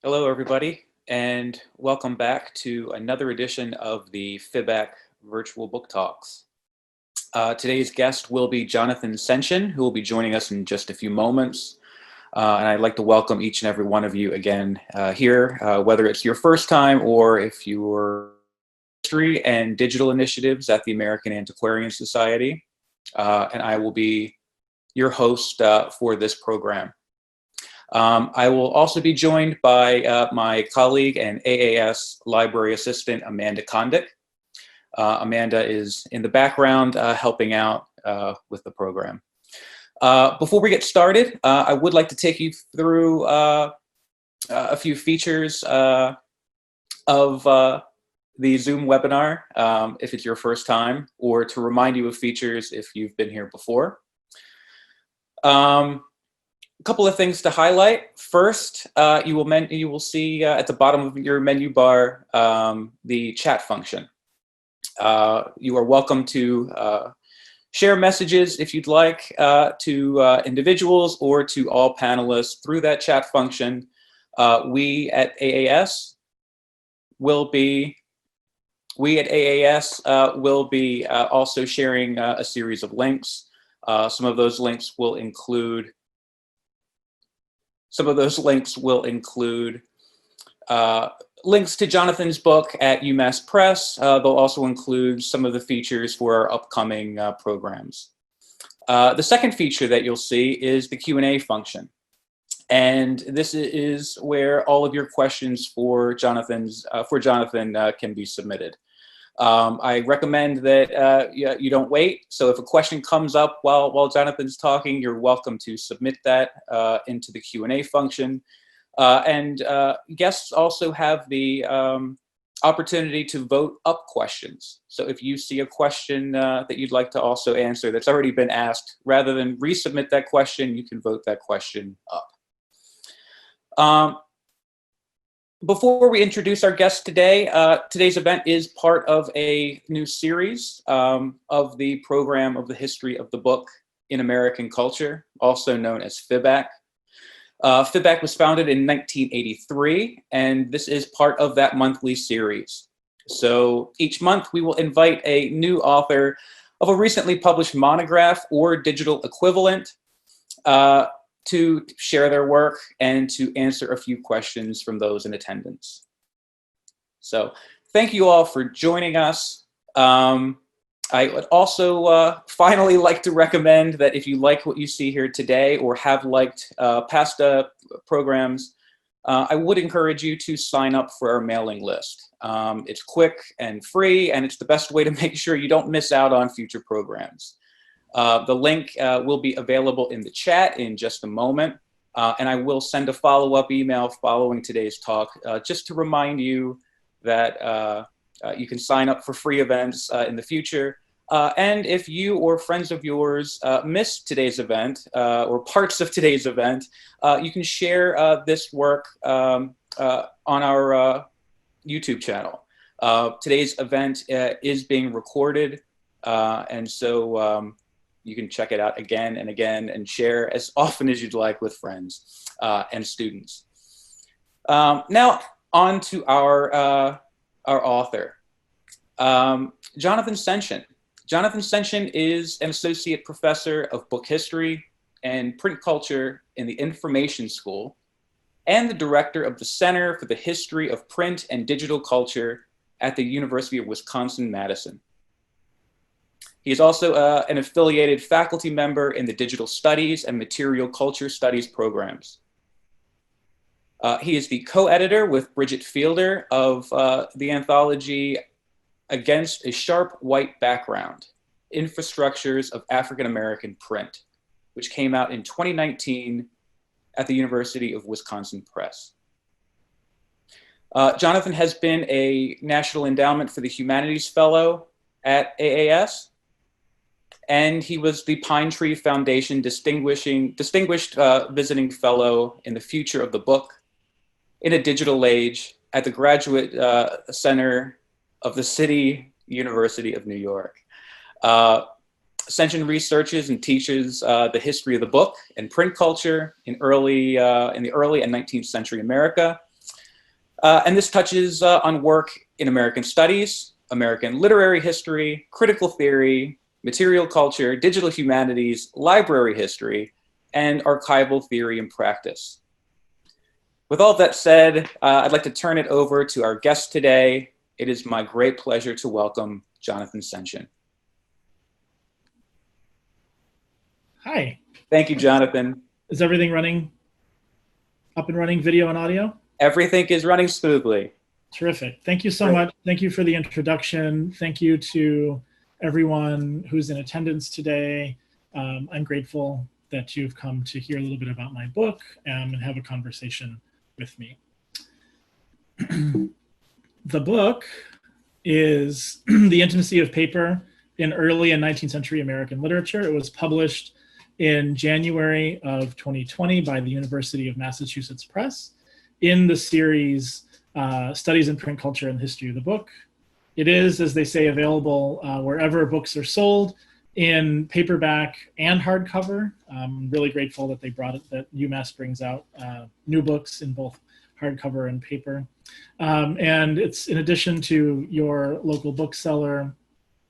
Hello, everybody, and welcome back to another edition of the FIBAC Virtual Book Talks. Today's guest will be Jonathan Senchyne, who will be joining us in just a few moments. And I'd like to welcome each and every one of you again here, whether it's your first time or if you're history and digital initiatives at the American Antiquarian Society. And I will be your host for this program. I will also be joined by my colleague and AAS library assistant, Amanda Kondick. Amanda is in the background helping out with the program. Before we get started, I would like to take you through a few features of the Zoom webinar if it's your first time, or to remind you of features if you've been here before. A couple of things to highlight. First, you will see at the bottom of your menu bar the chat function. You are welcome to share messages if you'd like to individuals or to all panelists through that chat function. We at AAS will be also sharing a series of links. Some of those links will include links to Jonathan's book at UMass Press. They'll also include some of the features for our upcoming programs. The second feature that you'll see is the Q&A function. And this is where all of your questions for Jonathan can be submitted. I recommend that you don't wait. So if a question comes up while Jonathan's talking, you're welcome to submit that into the Q&A function. And guests also have the opportunity to vote up questions. So if you see a question that you'd like to also answer that's already been asked, rather than resubmit that question, you can vote that question up. Before we introduce our guest today, today's event is part of a new series of the program of the history of the book in American culture, also known as FIBAC. FIBAC was founded in 1983, and this is part of that monthly series. So each month we will invite a new author of a recently published monograph or digital equivalent to share their work and to answer a few questions from those in attendance. So thank you all for joining us. I would also finally like to recommend that if you like what you see here today or have liked past programs, I would encourage you to sign up for our mailing list. It's quick and free, and it's the best way to make sure you don't miss out on future programs. The link will be available in the chat in just a moment, and I will send a follow-up email following today's talk just to remind you that you can sign up for free events in the future. And if you or friends of yours missed today's event or parts of today's event, you can share this work on our YouTube channel. Today's event is being recorded, and so you can check it out again and again and share as often as you'd like with friends and students. Now on to our author, Jonathan Senchyne. Jonathan Senchyne is an associate professor of book history and print culture in the Information School and the director of the Center for the History of Print and Digital Culture at the University of Wisconsin-Madison. He is also an affiliated faculty member in the Digital Studies and Material Culture Studies programs. He is the co-editor with Bridget Fielder of the anthology Against a Sharp White Background, Infrastructures of African American Print, which came out in 2019 at the University of Wisconsin Press. Jonathan has been a National Endowment for the Humanities Fellow at AAS, and he was the Pine Tree Foundation Distinguished Visiting Fellow in the Future of the Book in a Digital Age at the Graduate Center of the City University of New York. Senchyne researches and teaches the history of the book and print culture in the early and 19th century America. And this touches on work in American studies, American literary history, critical theory, material culture, digital humanities, library history, and archival theory and practice. With all that said, I'd like to turn it over to our guest today. It is my great pleasure to welcome Jonathan Senchyne. Hi. Thank you, Jonathan. Is everything running, up and running, video and audio? Everything is running smoothly. Terrific. Thank you so much. Thank you for the introduction. Thank you to everyone who's in attendance today. I'm grateful that you've come to hear a little bit about my book and have a conversation with me. The book is The Intimacy of Paper in Early and 19th Century American Literature. It was published in January of 2020 by the University of Massachusetts Press in the series Studies in Print Culture and the History of the Book. It is, as they say, available wherever books are sold in paperback and hardcover. I'm really grateful that they brought it, that UMass brings out new books in both hardcover and paper. And it's, in addition to your local bookseller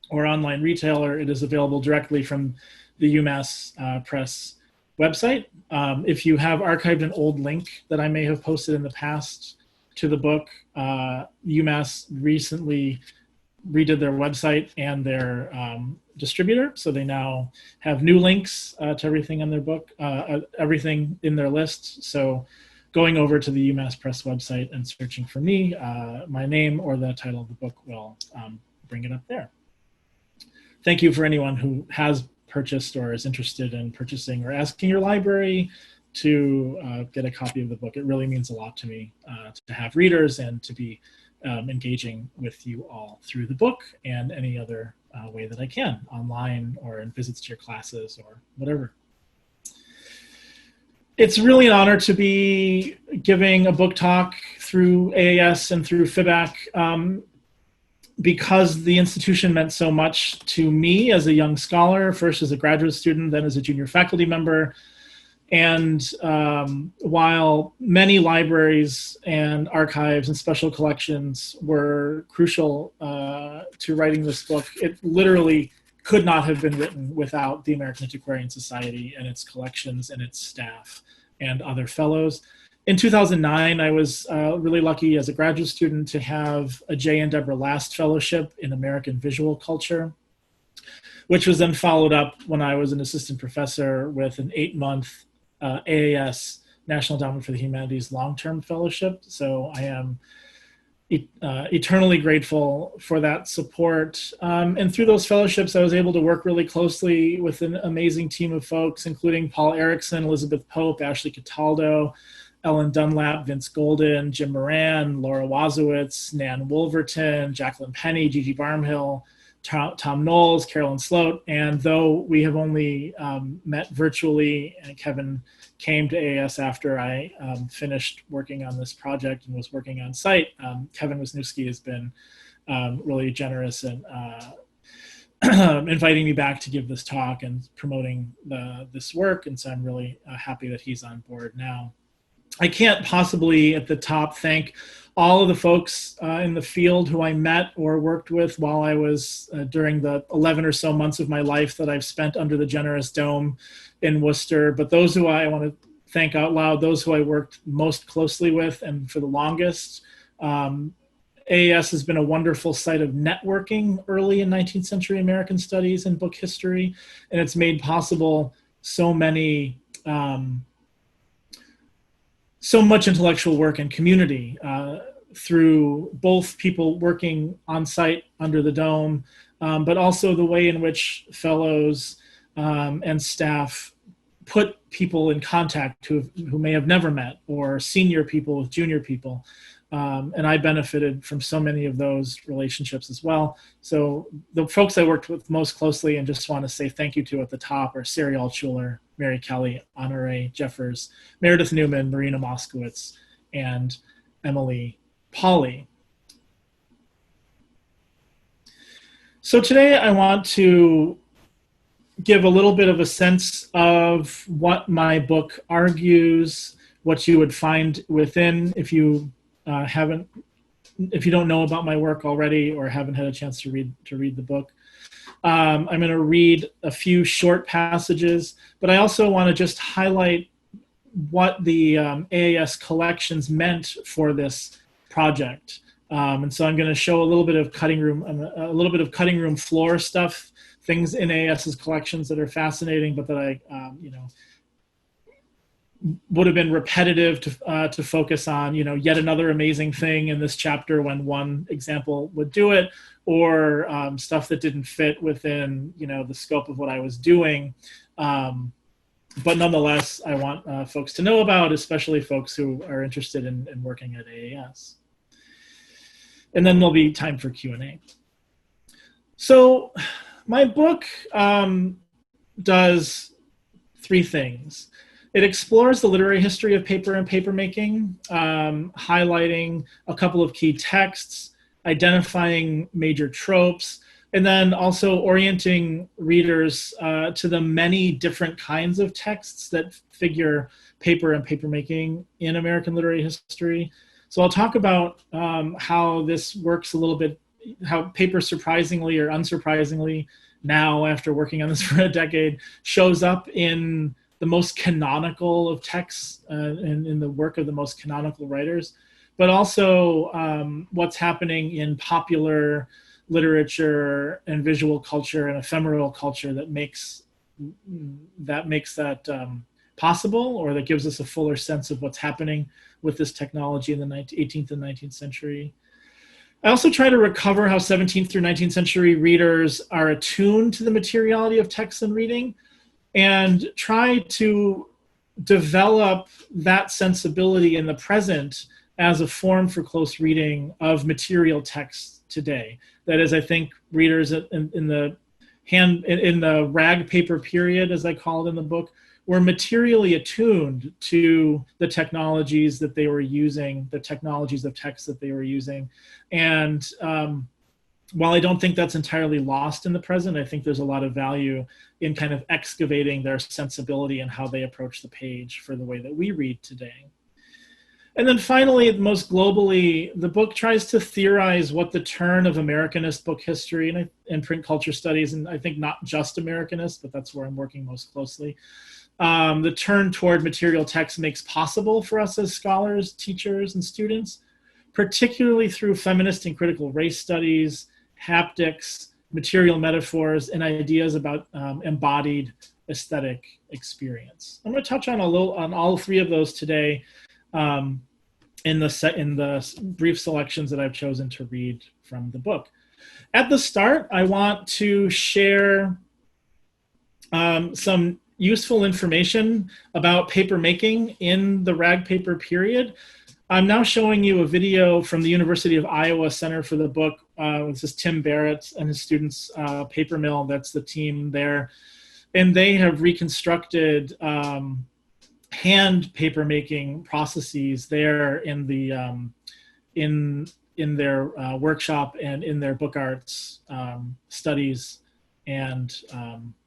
or online retailer, it is available directly from the UMass Press website. If you have archived an old link that I may have posted in the past to the book, UMass recently redid their website and their distributor, so they now have new links to everything in their book, everything in their list. So going over to the UMass Press website and searching for me, my name or the title of the book will bring it up there. Thank you for anyone who has purchased or is interested in purchasing or asking your library to get a copy of the book. It really means a lot to me to have readers and to be engaging with you all through the book and any other way that I can, online or in visits to your classes or whatever. It's really an honor to be giving a book talk through AAS and through FIBAC because the institution meant so much to me as a young scholar, first as a graduate student, then as a junior faculty member. And while many libraries and archives and special collections were crucial to writing this book, it literally could not have been written without the American Antiquarian Society and its collections and its staff and other fellows. In 2009, I was really lucky as a graduate student to have a J. and Deborah Last Fellowship in American Visual Culture, which was then followed up when I was an assistant professor with an 8-month AAS National Endowment for the Humanities long-term fellowship. So I am eternally grateful for that support. And through those fellowships, I was able to work really closely with an amazing team of folks, including Paul Erickson, Elizabeth Pope, Ashley Cataldo, Ellen Dunlap, Vince Golden, Jim Moran, Laura Wazowitz, Nan Wolverton, Jacqueline Penny, Gigi Barmhill, Tom Knowles, Carolyn Sloat. And though we have only met virtually, and Kevin came to AAS after I finished working on this project and was working on site, Kevin Wisniewski has been really generous and inviting me back to give this talk and promoting this work. And so I'm really happy that he's on board now. I can't possibly at the top thank all of the folks in the field who I met or worked with while I was during the 11 or so months of my life that I've spent under the generous dome in Worcester. But those who I want to thank out loud, those who I worked most closely with and for the longest. AAS has been a wonderful site of networking early in 19th century American studies and book history. And it's made possible so much intellectual work and community through both people working on site under the dome, but also the way in which fellows and staff put people in contact who may have never met, or senior people with junior people. And I benefited from so many of those relationships as well. So the folks I worked with most closely and just want to say thank you to at the top are Sari Altschuler, Mary Kelly, Honore Jeffers, Meredith Newman, Marina Moskowitz, and Emily Pauley. So today I want to give a little bit of a sense of what my book argues, what you would find within if you haven't, if you don't know about my work already or haven't had a chance to read the book. I'm going to read a few short passages, but I also want to just highlight what the AAS collections meant for this project. And so I'm going to show a little bit of cutting room floor stuff, things in AAS's collections that are fascinating, but that I, would have been repetitive to focus on, yet another amazing thing in this chapter when one example would do it, or stuff that didn't fit within, the scope of what I was doing. But nonetheless, I want folks to know about, especially folks who are interested in working at AAS. And then there'll be time for Q&A. So my book does three things. It explores the literary history of paper and papermaking, highlighting a couple of key texts, identifying major tropes, and then also orienting readers to the many different kinds of texts that figure paper and papermaking in American literary history. So I'll talk about how this works a little bit, how paper surprisingly or unsurprisingly now, after working on this for a decade, shows up in the most canonical of texts and in the work of the most canonical writers, but also what's happening in popular literature and visual culture and ephemeral culture that makes that possible, or that gives us a fuller sense of what's happening with this technology in the 18th and 19th century. I also try to recover how 17th through 19th century readers are attuned to the materiality of text and reading, and try to develop that sensibility in the present as a form for close reading of material text today. That is, I think readers in the rag paper period, as I call it in the book, were materially attuned to the technologies that they were using, the technologies of text that they were using. And while I don't think that's entirely lost in the present, I think there's a lot of value in kind of excavating their sensibility and how they approach the page for the way that we read today. And then finally, most globally, the book tries to theorize what the turn of Americanist book history and print culture studies, and I think not just Americanist, but that's where I'm working most closely, the turn toward material text makes possible for us as scholars, teachers, and students, particularly through feminist and critical race studies, haptics, material metaphors, and ideas about embodied aesthetic experience. I'm going to touch on all three of those today in the brief selections that I've chosen to read from the book. At the start, I want to share some useful information about paper making in the rag paper period. I'm now showing you a video from the University of Iowa Center for the Book. This is Tim Barrett and his students' paper mill. That's the team there. And they have reconstructed hand paper making processes there in the in their workshop and in their book arts studies and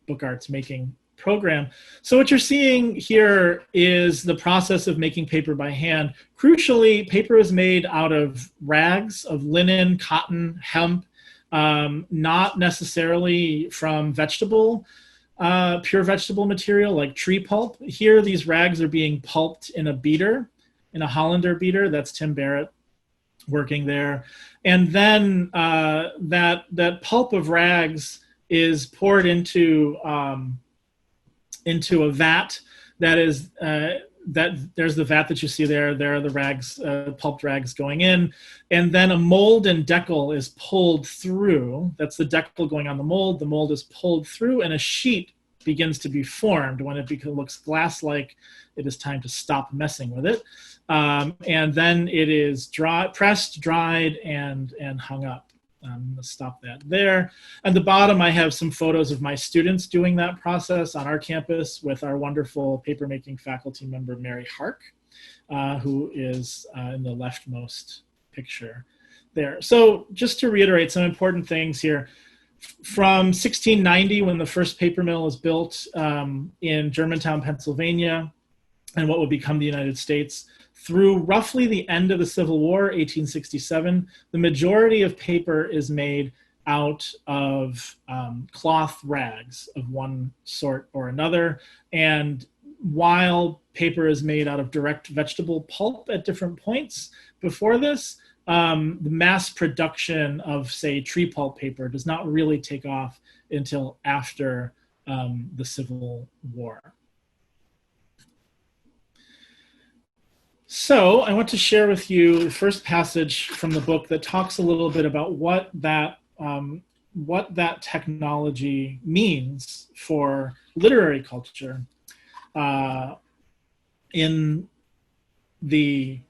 book arts making program. So what you're seeing here is the process of making paper by hand. Crucially, paper is made out of rags, of linen, cotton, hemp, not necessarily from pure vegetable material like tree pulp. Here, these rags are being pulped in a beater, in a Hollander beater. That's Tim Barrett working there. And then that pulp of rags is poured into a vat. That is there's the vat that you see there. There are the rags, pulped rags going in, and then a mold and decal is pulled through. That's the decal going on the mold. The mold is pulled through, and a sheet begins to be formed. When it looks glass-like, it is time to stop messing with it, and then it is pressed, dried, and hung up. I'm going to stop that there. At the bottom, I have some photos of my students doing that process on our campus with our wonderful papermaking faculty member, Mary Hark, who is in the leftmost picture there. So just to reiterate some important things here. From 1690, when the first paper mill is built in Germantown, Pennsylvania, and what would become the United States, Through roughly the end of the Civil War, 1867, the majority of paper is made out of cloth rags of one sort or another. And while paper is made out of direct vegetable pulp at different points before this, the mass production of, say, tree pulp paper does not really take off until after the Civil War. So I want to share with you the first passage from the book that talks a little bit about what that technology means for literary culture in the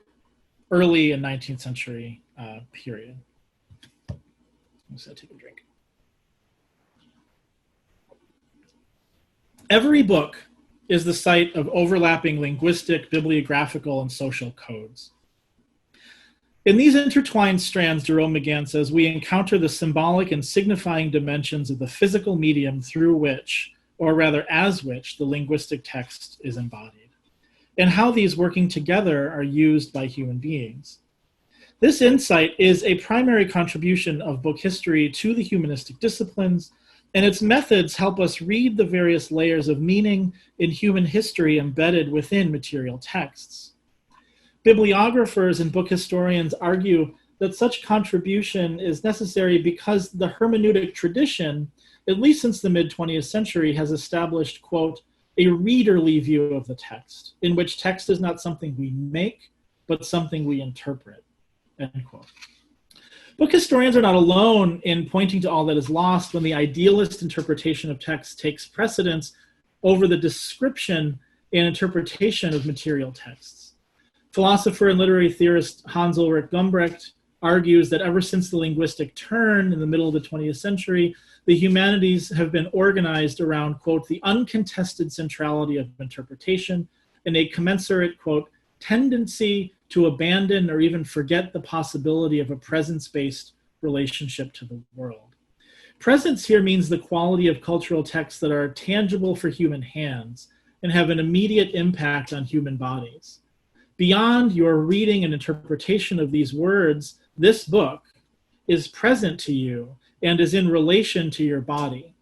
early and 19th century period. I'm just gonna take a drink. Every book is the site of overlapping linguistic, bibliographical, and social codes. In these intertwined strands, Jerome McGann says, we encounter the symbolic and signifying dimensions of the physical medium through which, or rather as which, the linguistic text is embodied, and how these working together are used by human beings. This insight is a primary contribution of book history to the humanistic disciplines, and its methods help us read the various layers of meaning in human history embedded within material texts. Bibliographers and book historians argue that such contribution is necessary because the hermeneutic tradition, at least since the mid-20th century, has established, quote, a readerly view of the text, in which text is not something we make, but something we interpret, end quote. Book historians are not alone in pointing to all that is lost when the idealist interpretation of text takes precedence over the description and interpretation of material texts. Philosopher and literary theorist Hans Ulrich Gumbrecht argues that ever since the linguistic turn in the middle of the 20th century, the humanities have been organized around, quote, the uncontested centrality of interpretation and a commensurate, quote, tendency to abandon or even forget the possibility of a presence-based relationship to the world. Presence here means the quality of cultural texts that are tangible for human hands and have an immediate impact on human bodies. Beyond your reading and interpretation of these words, this book is present to you and is in relation to your body.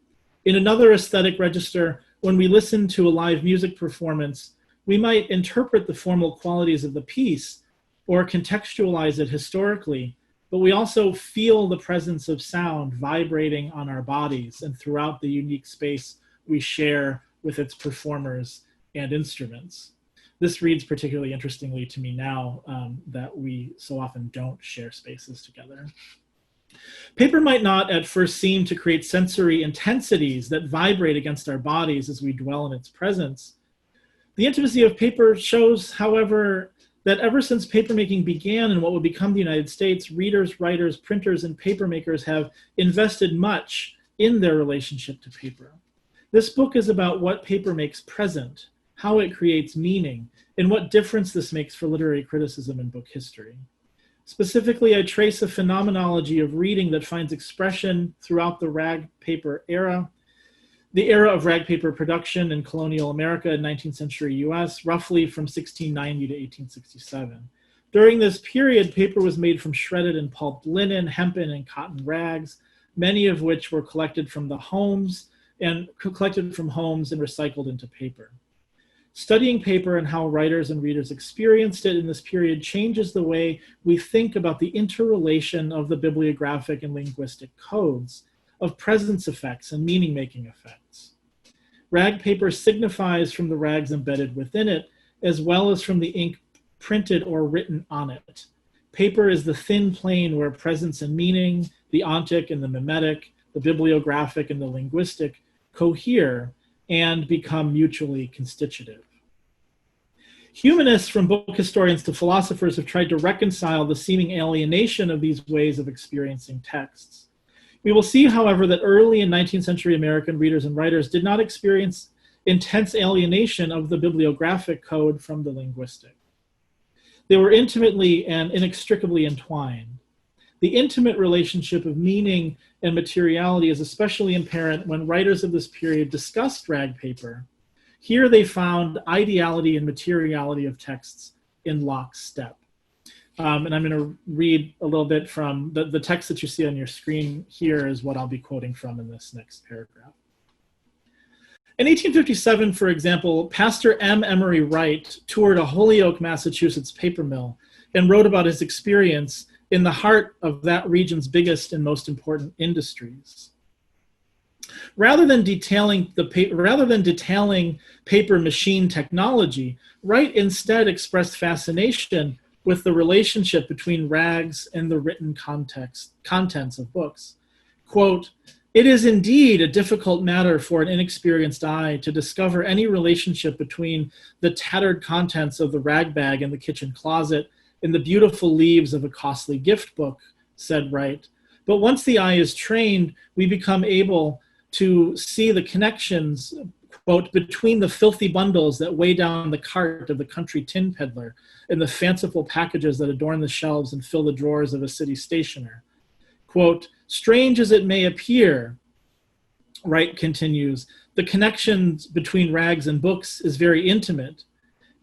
In another aesthetic register, when we listen to a live music performance, we might interpret the formal qualities of the piece or contextualize it historically, but we also feel the presence of sound vibrating on our bodies and throughout the unique space we share with its performers and instruments. This reads particularly interestingly to me now that we so often don't share spaces together. Paper might not at first seem to create sensory intensities that vibrate against our bodies as we dwell in its presence. The intimacy of paper shows, however, that ever since papermaking began in what would become the United States, readers, writers, printers, and papermakers have invested much in their relationship to paper. This book is about what paper makes present, how it creates meaning, and what difference this makes for literary criticism and book history. Specifically, I trace a phenomenology of reading that finds expression throughout the rag paper era, the era of rag paper production in colonial America and 19th century US, roughly from 1690 to 1867. During this period, paper was made from shredded and pulped linen, hempen, and cotton rags, many of which were collected from homes and recycled into paper. Studying paper and how writers and readers experienced it in this period changes the way we think about the interrelation of the bibliographic and linguistic codes, of presence effects and meaning-making effects. Rag paper signifies from the rags embedded within it, as well as from the ink printed or written on it. Paper is the thin plane where presence and meaning, the ontic and the mimetic, the bibliographic and the linguistic cohere and become mutually constitutive. Humanists, from book historians to philosophers, have tried to reconcile the seeming alienation of these ways of experiencing texts. We will see, however, that early and 19th century American readers and writers did not experience intense alienation of the bibliographic code from the linguistic. They were intimately and inextricably entwined. The intimate relationship of meaning and materiality is especially apparent when writers of this period discussed rag paper. Here they found ideality and materiality of texts in lockstep. And I'm going to read a little bit from the text that you see on your screen here is what I'll be quoting from in this next paragraph. In 1857, for example, Pastor M. Emory Wright toured a Holyoke, Massachusetts paper mill and wrote about his experience in the heart of that region's biggest and most important industries. Rather than detailing paper machine technology, Wright instead expressed fascination with the relationship between rags and the written contents of books. Quote, "It is indeed a difficult matter for an inexperienced eye to discover any relationship between the tattered contents of the rag bag in the kitchen closet and the beautiful leaves of a costly gift book," said Wright. "But once the eye is trained, we become able to see the connections, quote, between the filthy bundles that weigh down the cart of the country tin peddler and the fanciful packages that adorn the shelves and fill the drawers of a city stationer. Quote, strange as it may appear," Wright continues, "the connections between rags and books is very intimate,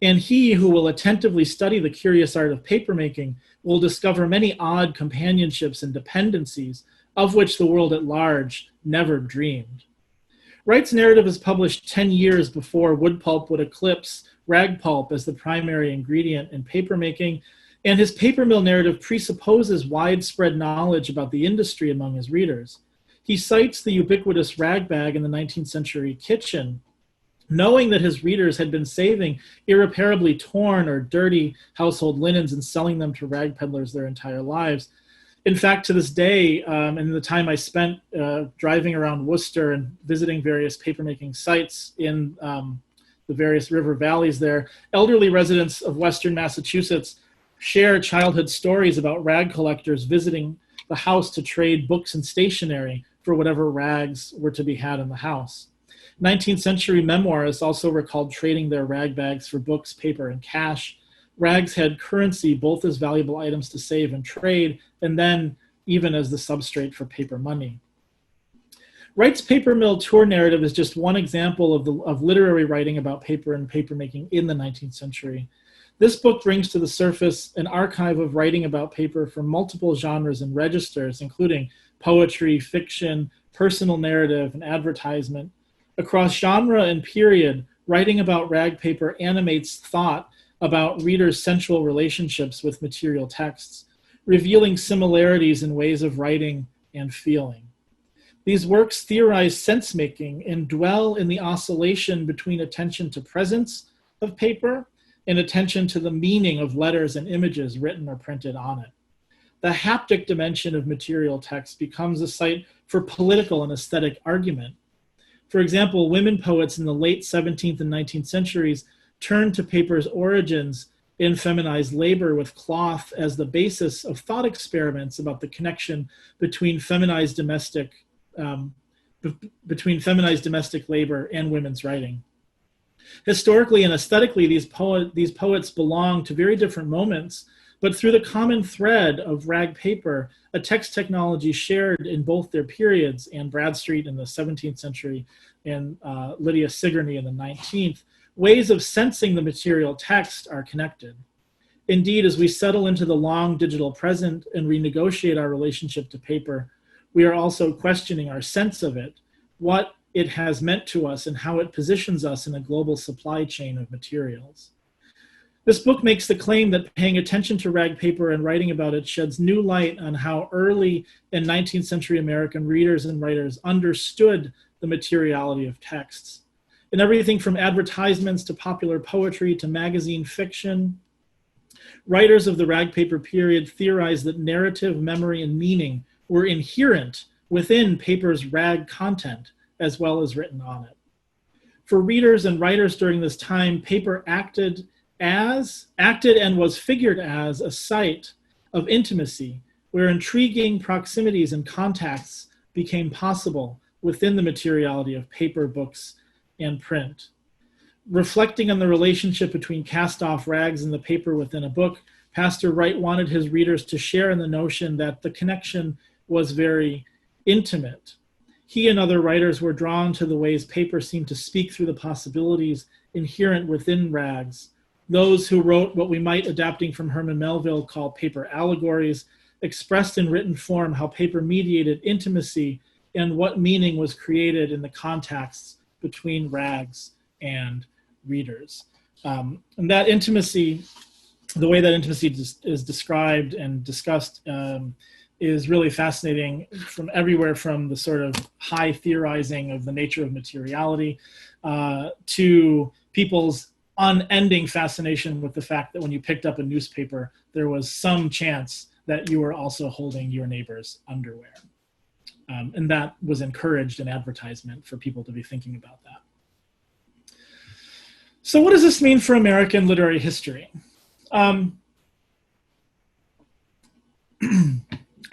and he who will attentively study the curious art of papermaking will discover many odd companionships and dependencies of which the world at large never dreamed." Wright's narrative is published 10 years before wood pulp would eclipse rag pulp as the primary ingredient in papermaking, and his paper mill narrative presupposes widespread knowledge about the industry among his readers. He cites the ubiquitous rag bag in the 19th century kitchen, knowing that his readers had been saving irreparably torn or dirty household linens and selling them to rag peddlers their entire lives. In fact, to this day, and the time I spent driving around Worcester and visiting various papermaking sites in the various river valleys there, elderly residents of Western Massachusetts share childhood stories about rag collectors visiting the house to trade books and stationery for whatever rags were to be had in the house. 19th century memoirists also recalled trading their rag bags for books, paper, and cash. Rags had currency both as valuable items to save and trade, and then even as the substrate for paper money. Wright's paper mill tour narrative is just one example of literary writing about paper and papermaking in the 19th century. This book brings to the surface an archive of writing about paper from multiple genres and registers, including poetry, fiction, personal narrative, and advertisement. Across genre and period, writing about rag paper animates thought about readers' sensual relationships with material texts, revealing similarities in ways of writing and feeling. These works theorize sense-making and dwell in the oscillation between attention to presence of paper and attention to the meaning of letters and images written or printed on it. The haptic dimension of material text becomes a site for political and aesthetic argument. For example, women poets in the late 17th and 19th centuries turned to paper's origins in feminized labor with cloth as the basis of thought experiments about the connection between feminized domestic labor and women's writing. Historically and aesthetically, these poets belong to very different moments, but through the common thread of rag paper, a text technology shared in both their periods, Anne Bradstreet in the 17th century and Lydia Sigourney in the 19th, ways of sensing the material text are connected. Indeed, as we settle into the long digital present and renegotiate our relationship to paper, we are also questioning our sense of it, what it has meant to us, and how it positions us in a global supply chain of materials. This book makes the claim that paying attention to rag paper and writing about it sheds new light on how early and 19th century American readers and writers understood the materiality of texts. In everything from advertisements to popular poetry to magazine fiction, writers of the rag paper period theorized that narrative, memory, and meaning were inherent within paper's rag content as well as written on it. For readers and writers during this time, paper acted and was figured as a site of intimacy where intriguing proximities and contacts became possible within the materiality of paper, books, and print. Reflecting on the relationship between cast-off rags and the paper within a book, Pastor Wright wanted his readers to share in the notion that the connection was very intimate. He and other writers were drawn to the ways paper seemed to speak through the possibilities inherent within rags, Those who wrote what we might, adapting from Herman Melville, call paper allegories, expressed in written form how paper mediated intimacy and what meaning was created in the contacts between rags and readers. And that intimacy, the way that intimacy is described and discussed is really fascinating, from everywhere from the sort of high theorizing of the nature of materiality to people's unending fascination with the fact that when you picked up a newspaper, there was some chance that you were also holding your neighbor's underwear. And that was encouraged in advertisement for people to be thinking about that. So what does this mean for American literary history? When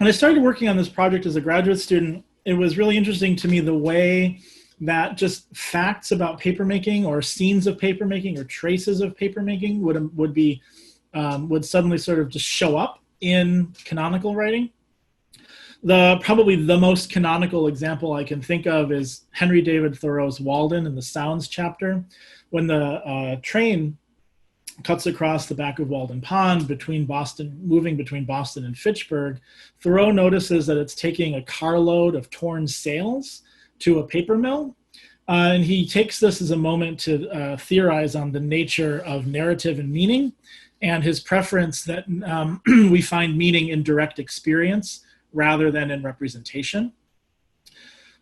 I started working on this project as a graduate student, it was really interesting to me the way that just facts about papermaking or scenes of papermaking or traces of papermaking would suddenly sort of just show up in canonical writing. Probably the most canonical example I can think of is Henry David Thoreau's Walden in the Sounds chapter. When the train cuts across the back of Walden Pond moving between Boston and Fitchburg, Thoreau notices that it's taking a carload of torn sails to a paper mill. And he takes this as a moment to theorize on the nature of narrative and meaning, and his preference that we find meaning in direct experience rather than in representation.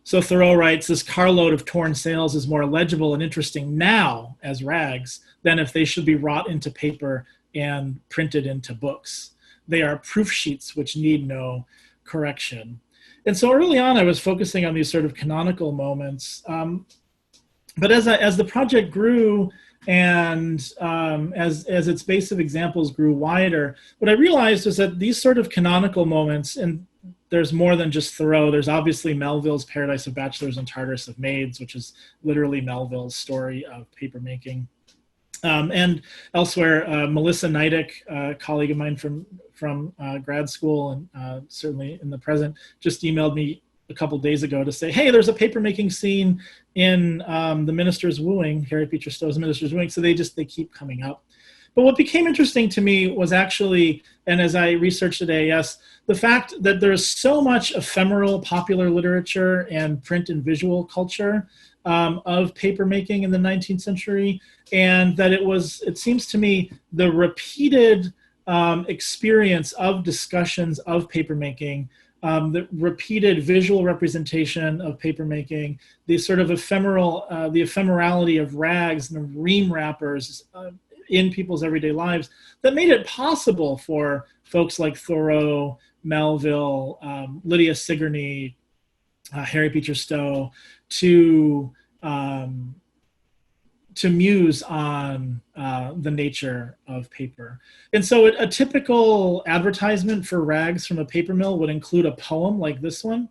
So Thoreau writes, this carload of torn sails is more legible and interesting now as rags than if they should be wrought into paper and printed into books. They are proof sheets which need no correction. And so early on, I was focusing on these sort of canonical moments. But as the project grew and as its base of examples grew wider, what I realized was that these sort of canonical moments, and there's more than just Thoreau. There's obviously Melville's Paradise of Bachelors and Tartarus of Maids, which is literally Melville's story of papermaking. And elsewhere, Melissa Neidick, a colleague of mine from grad school and certainly in the present, just emailed me a couple days ago to say, hey, there's a papermaking scene in The Minister's Wooing, Harriet Beecher Stowe's Minister's Wooing. So they keep coming up. But what became interesting to me was actually, and as I researched at AAS, the fact that there's so much ephemeral popular literature and print and visual culture of papermaking in the 19th century, and that it seems to me, the repeated experience of discussions of papermaking, the repeated visual representation of papermaking, the sort of the ephemerality of rags and ream wrappers in people's everyday lives, that made it possible for folks like Thoreau, Melville, Lydia Sigourney, Harriet Beecher Stowe to muse on the nature of paper. And so a typical advertisement for rags from a paper mill would include a poem like this one.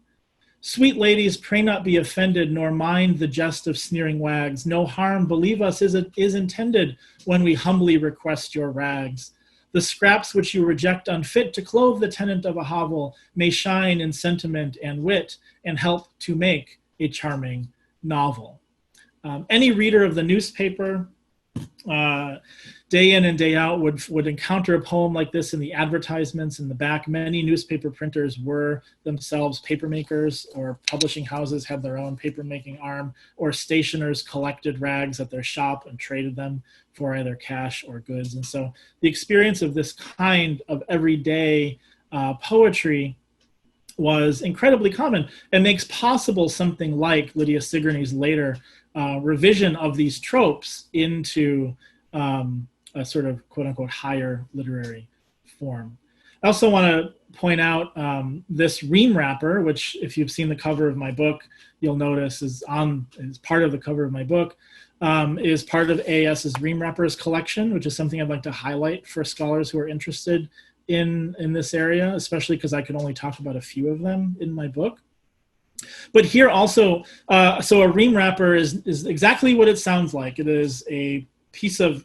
Sweet ladies, pray not be offended, nor mind the jest of sneering wags. No harm, believe us, is intended when we humbly request your rags. The scraps which you reject unfit to clothe the tenant of a hovel may shine in sentiment and wit and help to make a charming novel. Any reader of the newspaper, day in and day out, would encounter a poem like this in the advertisements in the back. Many newspaper printers were themselves papermakers, or publishing houses had their own papermaking arm, or stationers collected rags at their shop and traded them for either cash or goods. And so the experience of this kind of everyday poetry was incredibly common, and makes possible something like Lydia Sigourney's later revision of these tropes into a sort of quote-unquote higher literary form. I also want to point out this ream wrapper, which if you've seen the cover of my book, you'll notice is part of the cover of my book, is part of AAS's ream wrappers collection, which is something I'd like to highlight for scholars who are interested in this area, especially because I could only talk about a few of them in my book. But here also, so a ream wrapper is exactly what it sounds like. It is a piece of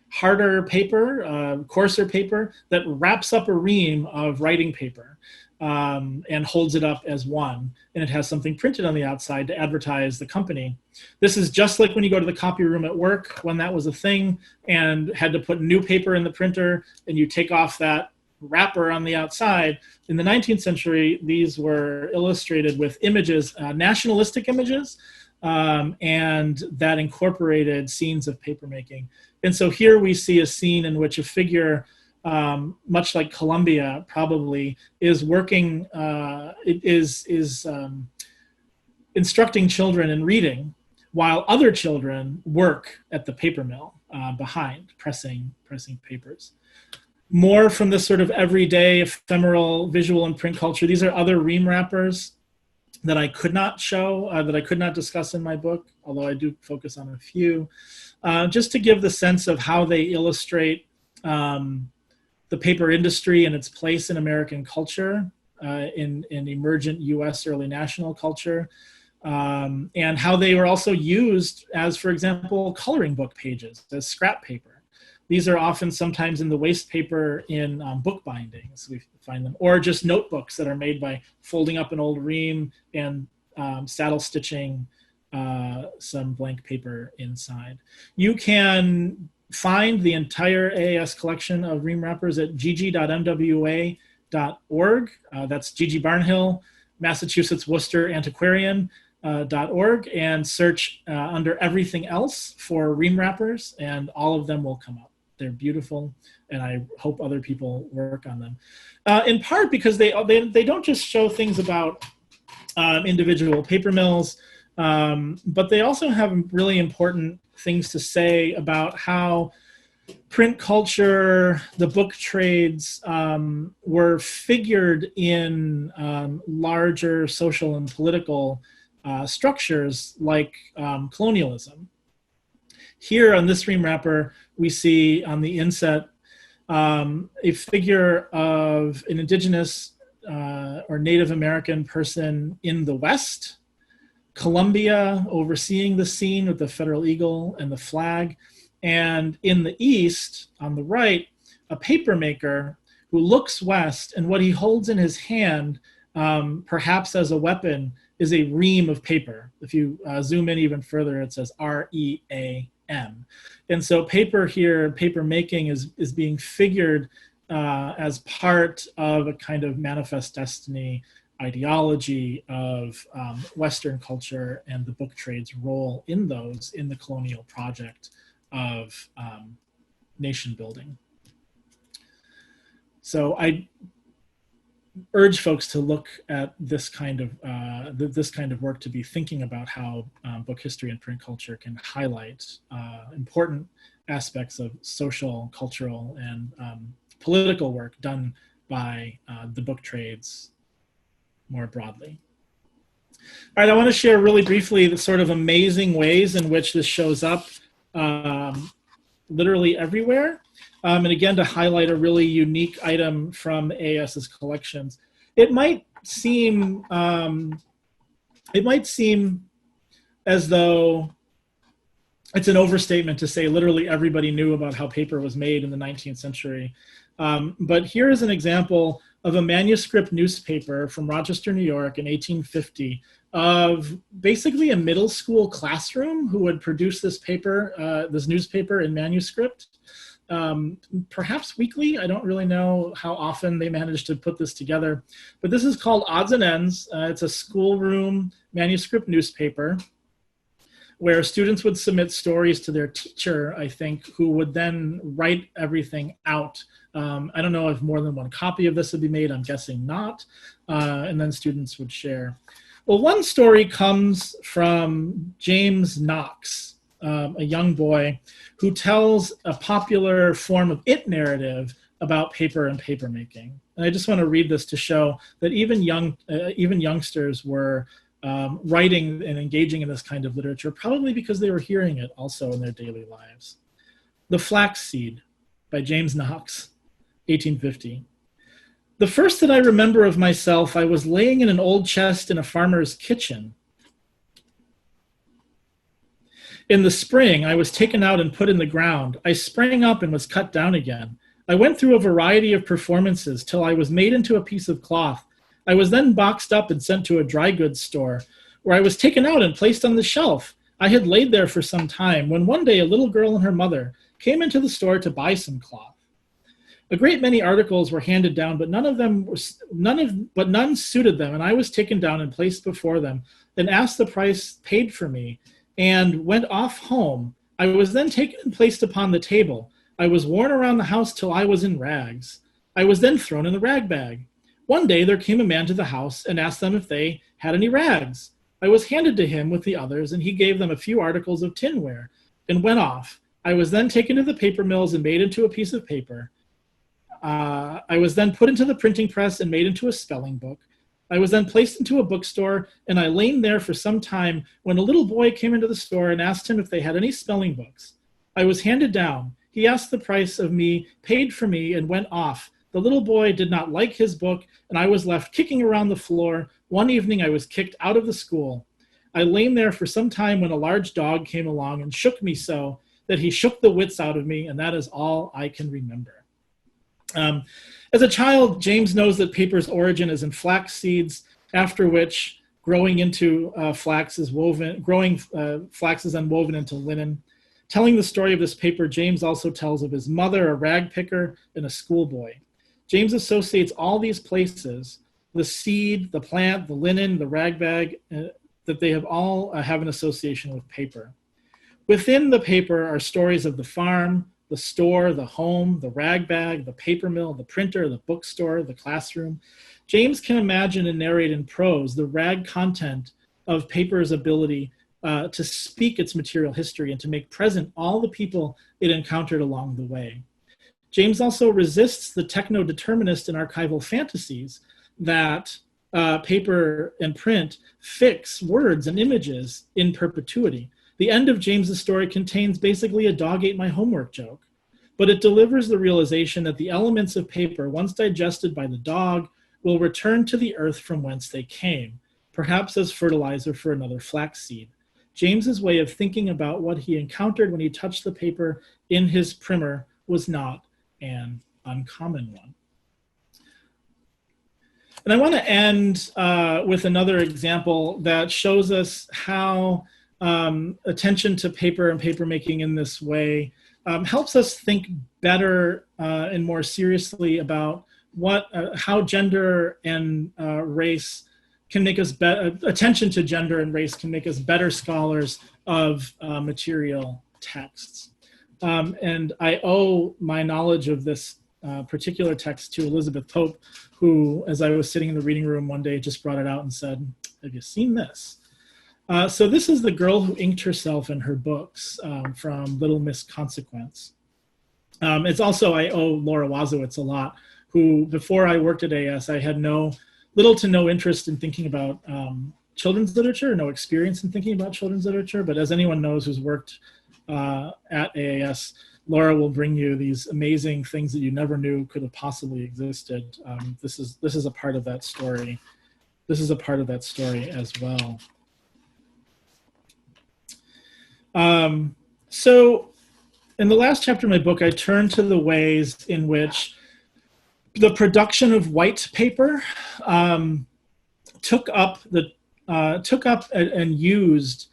harder paper, coarser paper, that wraps up a ream of writing paper. and holds it up as one. And it has something printed on the outside to advertise the company. This is just like when you go to the copy room at work, when that was a thing and had to put new paper in the printer, and you take off that wrapper on the outside. In the 19th century, these were illustrated with images, nationalistic images, and that incorporated scenes of papermaking. And so here we see a scene in which a figure, much like Columbia probably, is working, instructing children in reading, while other children work at the paper mill behind, pressing papers. More from this sort of everyday, ephemeral visual and print culture. These are other ream wrappers that I could not show, that I could not discuss in my book, although I do focus on a few, just to give the sense of how they illustrate the paper industry and its place in American culture, in emergent US early national culture, and how they were also used as, for example, coloring book pages, as scrap paper. These are often sometimes in the waste paper in book bindings, we find them, or just notebooks that are made by folding up an old ream and saddle stitching some blank paper inside. You can find the entire AAS collection of ream wrappers at gg.mwa.org. That's Gigi Barnhill, Massachusetts Worcester Antiquarian.org, and search under everything else for ream wrappers, and all of them will come up. They're beautiful, and I hope other people work on them. In part because they don't just show things about individual paper mills, but they also have really important things to say about how print culture, the book trades, were figured in larger social and political structures like colonialism. Here on this ream wrapper, we see on the inset a figure of an indigenous or Native American person in the West, Columbia overseeing the scene with the federal eagle and the flag, and in the East, on the right, a paper maker who looks west, and what he holds in his hand, perhaps as a weapon, is a ream of paper. If you zoom in even further, it says R-E-A-M. And so paper here, paper making is being figured as part of a kind of manifest destiny ideology of Western culture and the book trade's role in those in the colonial project of nation building. So I urge folks to look at this kind of work, to be thinking about how book history and print culture can highlight important aspects of social, cultural, and political work done by the book trades more broadly. All right, I want to share really briefly the sort of amazing ways in which this shows up literally everywhere. And again, to highlight a really unique item from AAS's collections. It might seem as though it's an overstatement to say literally everybody knew about how paper was made in the 19th century. But here is an example of a manuscript newspaper from Rochester, New York in 1850 of basically a middle school classroom who would produce this paper, this newspaper in manuscript, perhaps weekly. I don't really know how often they managed to put this together, but this is called Odds and Ends. It's a schoolroom manuscript newspaper where students would submit stories to their teacher, I think, who would then write everything out. I don't know if more than one copy of this would be made. I'm guessing not. And then students would share. Well, one story comes from James Knox, a young boy who tells a popular form of it narrative about paper and paper making. And I just want to read this to show that even youngsters were writing and engaging in this kind of literature, probably because they were hearing it also in their daily lives. The Flax Seed by James Knox, 1850. The first that I remember of myself, I was laying in an old chest in a farmer's kitchen. In the spring, I was taken out and put in the ground. I sprang up and was cut down again. I went through a variety of performances till I was made into a piece of cloth. I was then boxed up and sent to a dry goods store, where I was taken out and placed on the shelf. I had laid there for some time, when one day a little girl and her mother came into the store to buy some cloth. A great many articles were handed down, but none suited them, and I was taken down and placed before them, and asked the price paid for me, and went off home. I was then taken and placed upon the table. I was worn around the house till I was in rags. I was then thrown in the rag bag. One day there came a man to the house and asked them if they had any rags. I was handed to him with the others, and he gave them a few articles of tinware, and went off. I was then taken to the paper mills and made into a piece of paper. I was then put into the printing press and made into a spelling book. I was then placed into a bookstore, and I lay there for some time when a little boy came into the store and asked him if they had any spelling books. I was handed down. He asked the price of me, paid for me, and went off. The little boy did not like his book, and I was left kicking around the floor. One evening I was kicked out of the school. I lay there for some time when a large dog came along and shook me so that he shook the wits out of me, and that is all I can remember. As a child, James knows that paper's origin is in flax seeds, after which flax is unwoven into linen. Telling the story of this paper, James also tells of his mother, a rag picker, and a schoolboy. James associates all these places, the seed, the plant, the linen, the rag bag, that they have all have an association with paper. Within the paper are stories of the farm, the store, the home, the rag bag, the paper mill, the printer, the bookstore, the classroom. James can imagine and narrate in prose the rag content of paper's ability to speak its material history and to make present all the people it encountered along the way. James also resists the techno-determinist and archival fantasies that paper and print fix words and images in perpetuity. The end of James's story contains basically a dog ate my homework joke, but it delivers the realization that the elements of paper, once digested by the dog, will return to the earth from whence they came, perhaps as fertilizer for another flax seed. James's way of thinking about what he encountered when he touched the paper in his primer was not an uncommon one. And I want to end with another example that shows us how attention to paper and papermaking in this way helps us think better and more seriously about how gender and race can make us better. Attention to gender and race can make us better scholars of material texts. And I owe my knowledge of this particular text to Elizabeth Pope, who, as I was sitting in the reading room one day, just brought it out and said, "Have you seen this?" So this is the girl who inked herself in her books from Little Miss Consequence. It's also, I owe Laura Wazowitz a lot, who, before I worked at AAS, I had little to no interest in thinking about children's literature, no experience in thinking about children's literature. But as anyone knows who's worked at AAS, Laura will bring you these amazing things that you never knew could have possibly existed. This is a part of that story. This is a part of that story as well. So in the last chapter of my book, I turned to the ways in which the production of white paper took up and used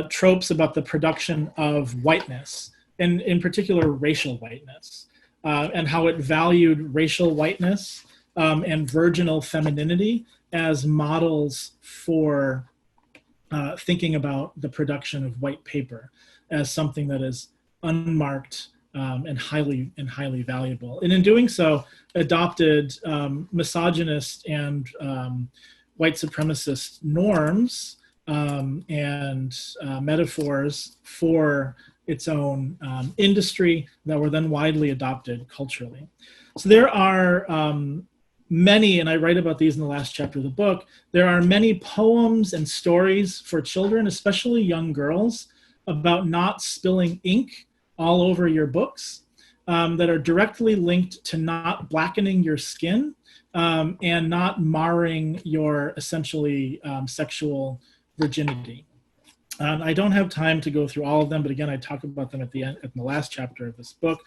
tropes about the production of whiteness, and in particular racial whiteness, and how it valued racial whiteness and virginal femininity as models for thinking about the production of white paper as something that is unmarked and highly valuable. And in doing so, adopted misogynist and white supremacist norms and metaphors for its own industry that were then widely adopted culturally. So there are many, and I write about these in the last chapter of the book, there are many poems and stories for children, especially young girls, about not spilling ink all over your books that are directly linked to not blackening your skin and not marring your essentially sexual virginity. I don't have time to go through all of them, but again, I talk about them at the end, at the last chapter of this book.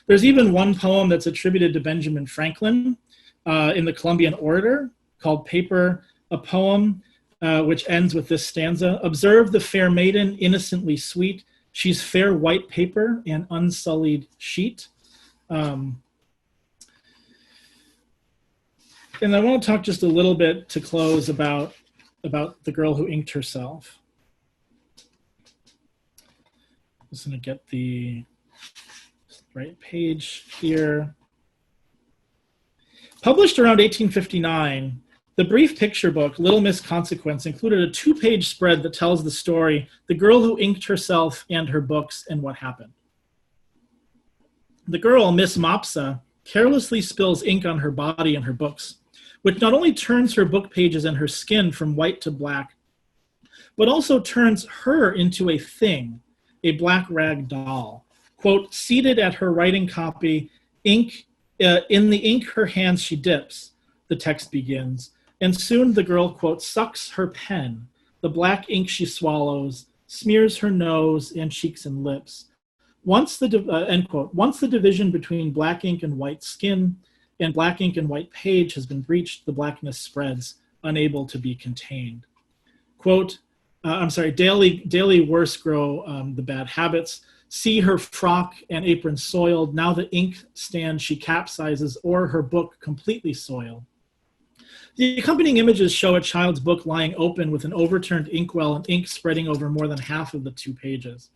There's even one poem that's attributed to Benjamin Franklin in the Columbian Orator called Paper, a poem which ends with this stanza. Observe the fair maiden, innocently sweet. She's fair white paper and unsullied sheet. And I want to talk just a little bit to close about the girl who inked herself. I'm just going to get the right page here. Published around 1859, the brief picture book, Little Miss Consequence, included a 2-page spread that tells the story, The Girl Who Inked Herself and Her Books and What Happened. The girl, Miss Mopsa, carelessly spills ink on her body and her books, which not only turns her book pages and her skin from white to black, but also turns her into a thing, a black rag doll. Quote, seated at her writing copy, in the ink her hands she dips, the text begins, and soon the girl, quote, sucks her pen, the black ink she swallows, smears her nose and cheeks and lips. Once the, end quote, once the division between black ink and white skin and black ink and white page has been breached, the blackness spreads, unable to be contained. Quote, daily worse grow the bad habits. See her frock and apron soiled. Now the ink stand she capsizes, or her book completely soiled. The accompanying images show a child's book lying open with an overturned inkwell and ink spreading over more than half of the 2 pages.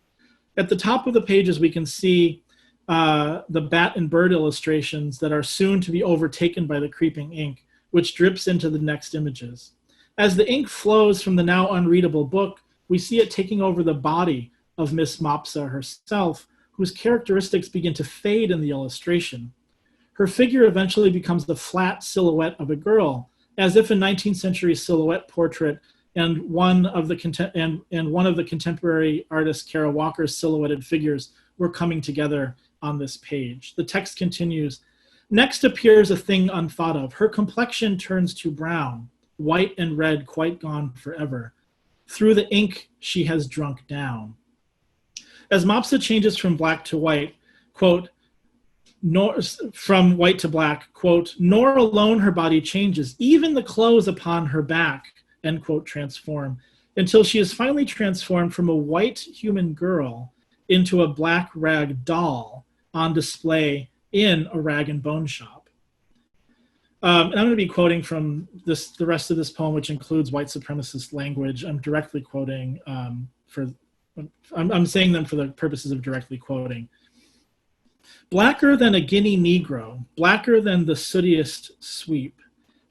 At the top of the pages, we can see the bat and bird illustrations that are soon to be overtaken by the creeping ink, which drips into the next images. As the ink flows from the now unreadable book, we see it taking over the body of Miss Mopsa herself, whose characteristics begin to fade in the illustration. Her figure eventually becomes the flat silhouette of a girl, as if a 19th century silhouette portrait and one of the contemporary artist Kara Walker's silhouetted figures were coming together on this page. The text continues, next appears a thing unthought of. Her complexion turns to brown, white and red quite gone forever. Through the ink she has drunk down. As Mopsa changes from black to white, quote, from white to black, quote, nor alone her body changes, even the clothes upon her back, end quote, transform, until she is finally transformed from a white human girl into a black rag doll on display in a rag and bone shop. And I'm going to be quoting from the rest of this poem, which includes white supremacist language. I'm directly quoting I'm saying them for the purposes of directly quoting. Blacker than a Guinea Negro, blacker than the sootiest sweep,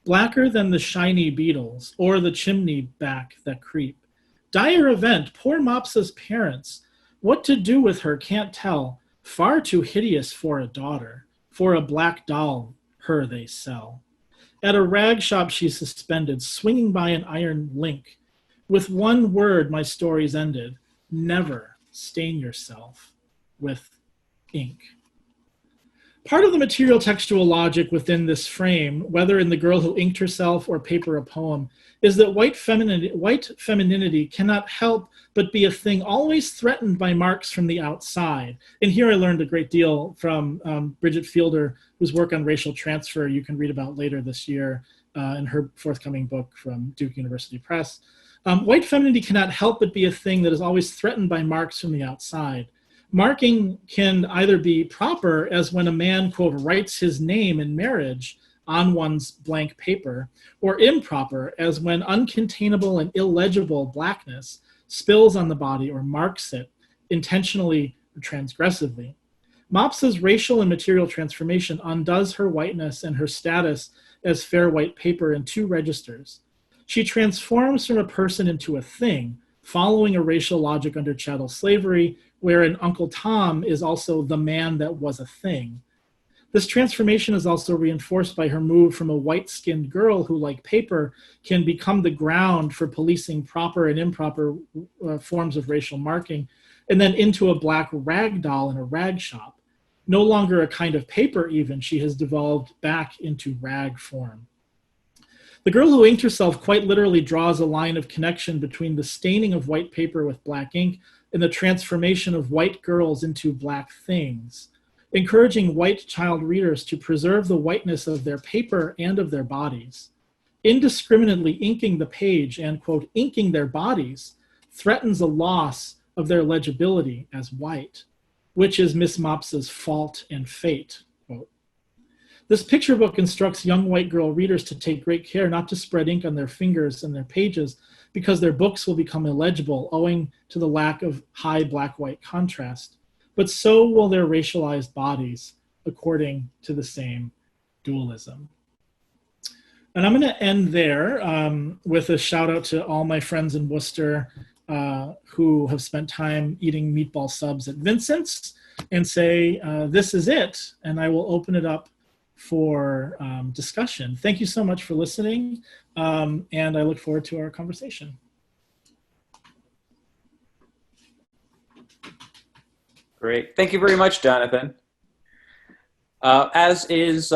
blacker than the shiny beetles or the chimney back that creep. Dire event, poor Mopsa's parents, what to do with her can't tell, far too hideous for a daughter, for a black doll her they sell. At a rag shop she's suspended, swinging by an iron link. With one word my story's ended, never stain yourself with ink. Part of the material textual logic within this frame, whether in The Girl Who Inked Herself or Paper, a Poem, is that white femininity cannot help but be a thing always threatened by marks from the outside. And here I learned a great deal from Bridget Fielder, whose work on racial transfer you can read about later this year in her forthcoming book from Duke University Press. White femininity cannot help but be a thing that is always threatened by marks from the outside. Marking can either be proper, as when a man, quote, writes his name in marriage on one's blank paper, or improper, as when uncontainable and illegible blackness spills on the body or marks it intentionally or transgressively. Mopsa's racial and material transformation undoes her whiteness and her status as fair white paper in 2 registers. She transforms from a person into a thing, following a racial logic under chattel slavery, wherein Uncle Tom is also the man that was a thing. This transformation is also reinforced by her move from a white-skinned girl who, like paper, can become the ground for policing proper and improper forms of racial marking, and then into a black rag doll in a rag shop. No longer a kind of paper even, she has devolved back into rag form. The Girl Who Inked Herself quite literally draws a line of connection between the staining of white paper with black ink and the transformation of white girls into black things, encouraging white child readers to preserve the whiteness of their paper and of their bodies. indiscriminately inking the page and, quote, inking their bodies threatens a loss of their legibility as white, which is Miss Mopsa's fault and fate, quote. This picture book instructs young white girl readers to take great care not to spread ink on their fingers and their pages because their books will become illegible owing to the lack of high black-white contrast, but so will their racialized bodies, according to the same dualism. And I'm going to end there with a shout out to all my friends in Worcester who have spent time eating meatball subs at Vincent's, and say, this is it, and I will open it up for discussion. Thank you so much for listening, and I look forward to our conversation. Great. Thank you very much, Jonathan. As is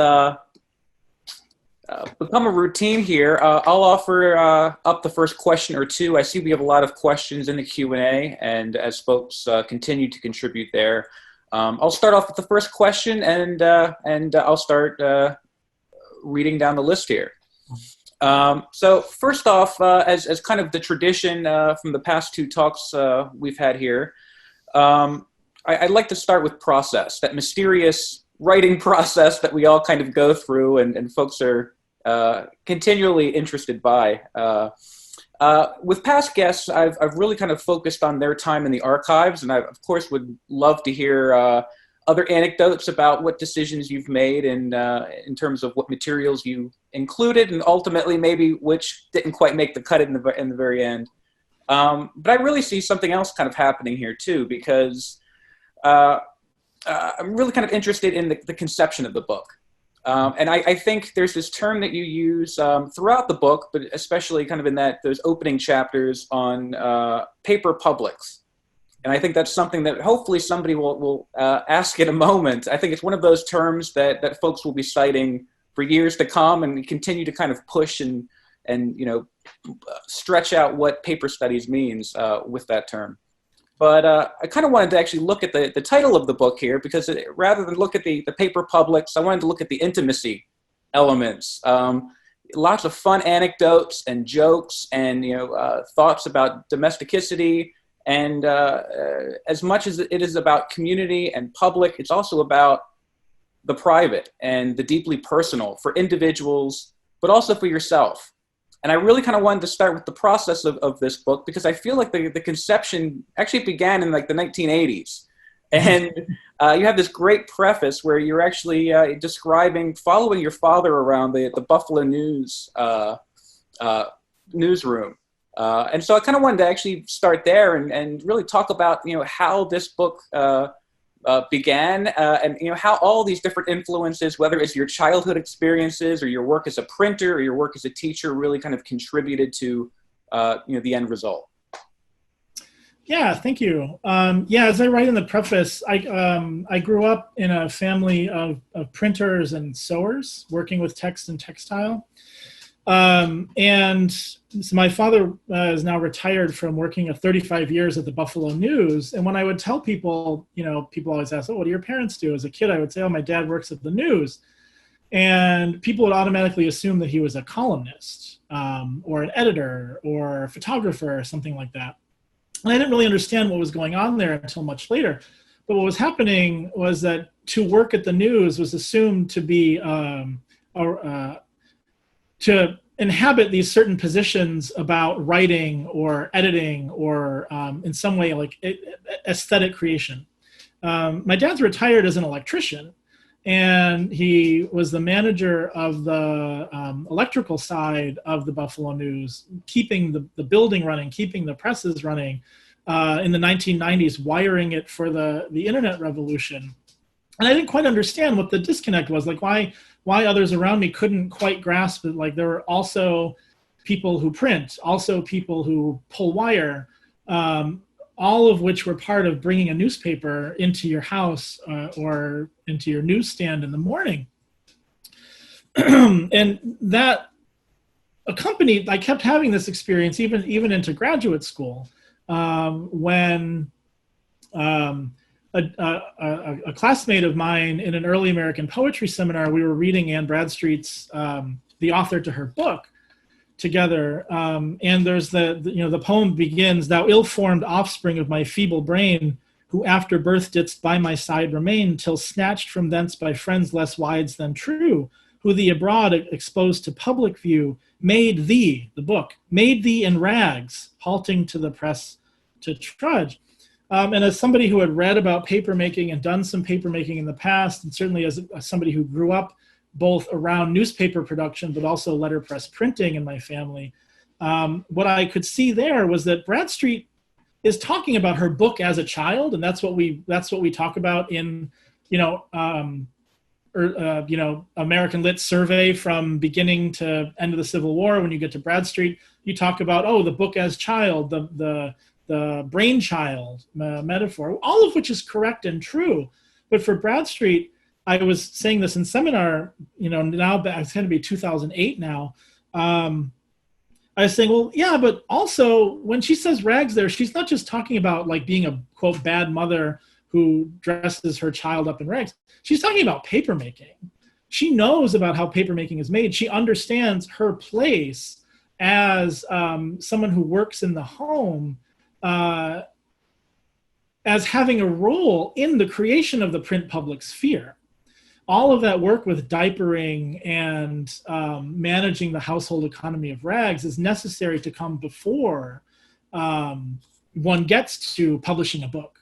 become a routine here, I'll offer up the first question or two. I see we have a lot of questions in the Q&A, and as folks continue to contribute there, I'll start off with the first question, and I'll start reading down the list here. So first off, as kind of the tradition from the past two talks we've had here, I'd like to start with process, that mysterious writing process that we all kind of go through and folks are continually interested by. With past guests, I've really kind of focused on their time in the archives, and I, of course, would love to hear other anecdotes about what decisions you've made and in terms of what materials you included, and ultimately maybe which didn't quite make the cut in the very end. But I really see something else kind of happening here too, because I'm really kind of interested in the conception of the book. And I think there's this term that you use throughout the book, but especially kind of in those opening chapters on paper publics. And I think that's something that hopefully somebody will ask in a moment. I think it's one of those terms that folks will be citing for years to come, and we continue to kind of push and stretch out what paper studies means with that term. But I kind of wanted to actually look at the title of the book here, because rather than look at the paper publics, I wanted to look at the intimacy elements. Lots of fun anecdotes and jokes and thoughts about domesticity. And as much as it is about community and public, it's also about the private and the deeply personal for individuals, but also for yourself. And I really kind of wanted to start with the process of this book, because I feel like the conception actually began in like the 1980s. And you have this great preface where you're actually describing following your father around the Buffalo News newsroom. And so I kind of wanted to actually start there and really talk about, how this book began and how all these different influences, whether it's your childhood experiences or your work as a printer or your work as a teacher, really kind of contributed to the end result. Yeah, thank you. As I write in the preface, I grew up in a family of printers and sewers working with text and textile. And so my father is now retired from working 35 years at the Buffalo News. And when I would tell people, people always ask, oh, what do your parents do? As a kid, I would say, oh, my dad works at the news. And people would automatically assume that he was a columnist or an editor or a photographer or something like that. And I didn't really understand what was going on there until much later. But what was happening was that to work at the news was assumed to be to inhabit these certain positions about writing or editing or in some way like aesthetic creation. My dad's retired as an electrician, and he was the manager of the electrical side of the Buffalo News, keeping the building running, keeping the presses running in the 1990s, wiring it for the internet revolution. And I didn't quite understand what the disconnect was, like why others around me couldn't quite grasp it. Like there were also people who print, also people who pull wire, all of which were part of bringing a newspaper into your house or into your newsstand in the morning. And that accompanied, I kept having this experience even into graduate school when a classmate of mine in an early American poetry seminar, we were reading Anne Bradstreet's The Author to Her Book. together. And there's the poem begins, "Thou ill-formed offspring of my feeble brain, who after birth didst by my side remain, till snatched from thence by friends less wise than true, who thee abroad exposed to public view, made thee," the book, "made thee in rags, halting to the press to trudge." And as somebody who had read about papermaking and done some papermaking in the past, and certainly as somebody who grew up both around newspaper production, but also letterpress printing in my family, what I could see there was that Bradstreet is talking about her book as a child, and that's what we talk about in, American Lit survey from beginning to end of the Civil War. When you get to Bradstreet, you talk about, the book as child, the brainchild metaphor, all of which is correct and true. But for Bradstreet, I was saying this in seminar, now it's going to be 2008 now. I was saying, well, yeah, but also when she says rags there, she's not just talking about like being a, quote, bad mother who dresses her child up in rags. She's talking about papermaking. She knows about how papermaking is made. She understands her place as someone who works in the home, as having a role in the creation of the print public sphere. All of that work with diapering and managing the household economy of rags is necessary to come before one gets to publishing a book.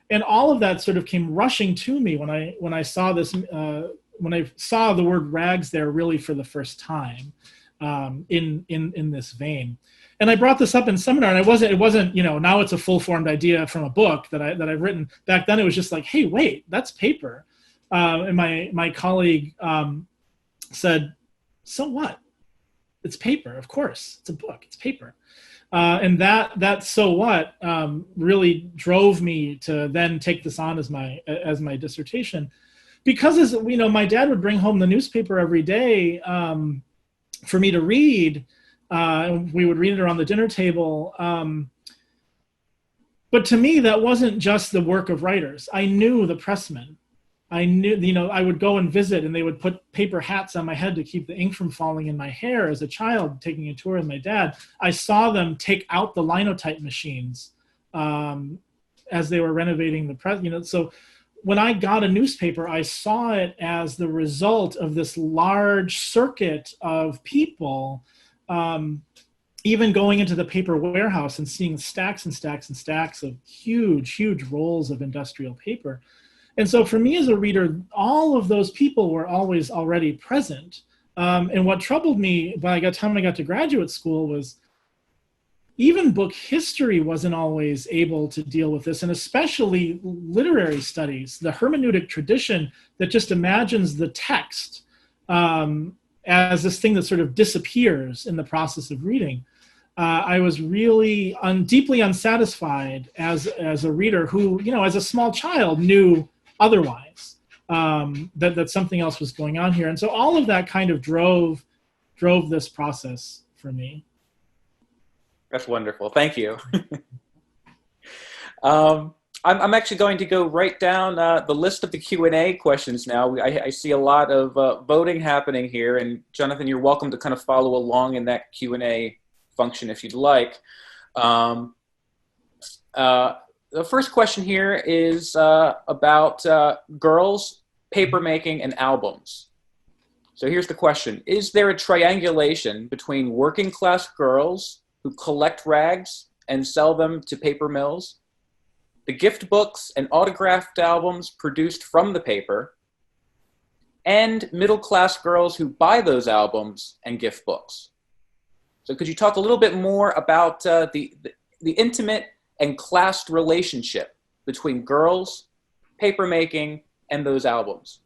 And all of that sort of came rushing to me when I saw this, when I saw the word rags there really for the first time in this vein. And I brought this up in seminar, and it wasn't, now it's a full-formed idea from a book that I've written. Back then it was just like, hey, wait, that's paper. And my colleague said, so what? It's paper, of course. It's a book, it's paper. And that so what really drove me to then take this on as my dissertation. Because as my dad would bring home the newspaper every day for me to read. We would read it around the dinner table. But to me, that wasn't just the work of writers. I knew the pressmen. I knew, I would go and visit, and they would put paper hats on my head to keep the ink from falling in my hair as a child taking a tour with my dad. I saw them take out the linotype machines as they were renovating the press. So when I got a newspaper, I saw it as the result of this large circuit of people, even going into the paper warehouse and seeing stacks and stacks and stacks of huge, huge rolls of industrial paper. And so for me as a reader, all of those people were always already present. And what troubled me by the time I got to graduate school was even book history wasn't always able to deal with this, and especially literary studies, the hermeneutic tradition that just imagines the text as this thing that sort of disappears in the process of reading. I was really deeply unsatisfied as a reader who, as a small child knew otherwise, that something else was going on here. And so all of that kind of drove this process for me. That's wonderful. Thank you. I'm actually going to go right down the list of the Q&A questions now. I see a lot of voting happening here, and Jonathan, you're welcome to kind of follow along in that Q&A function if you'd like. The first question here is about girls, papermaking, and albums. So here's the question. Is there a triangulation between working class girls who collect rags and sell them to paper mills, the gift books and autographed albums produced from the paper, and middle class girls who buy those albums and gift books? So could you talk a little bit more about the intimate and classed relationship between girls, papermaking, and those albums?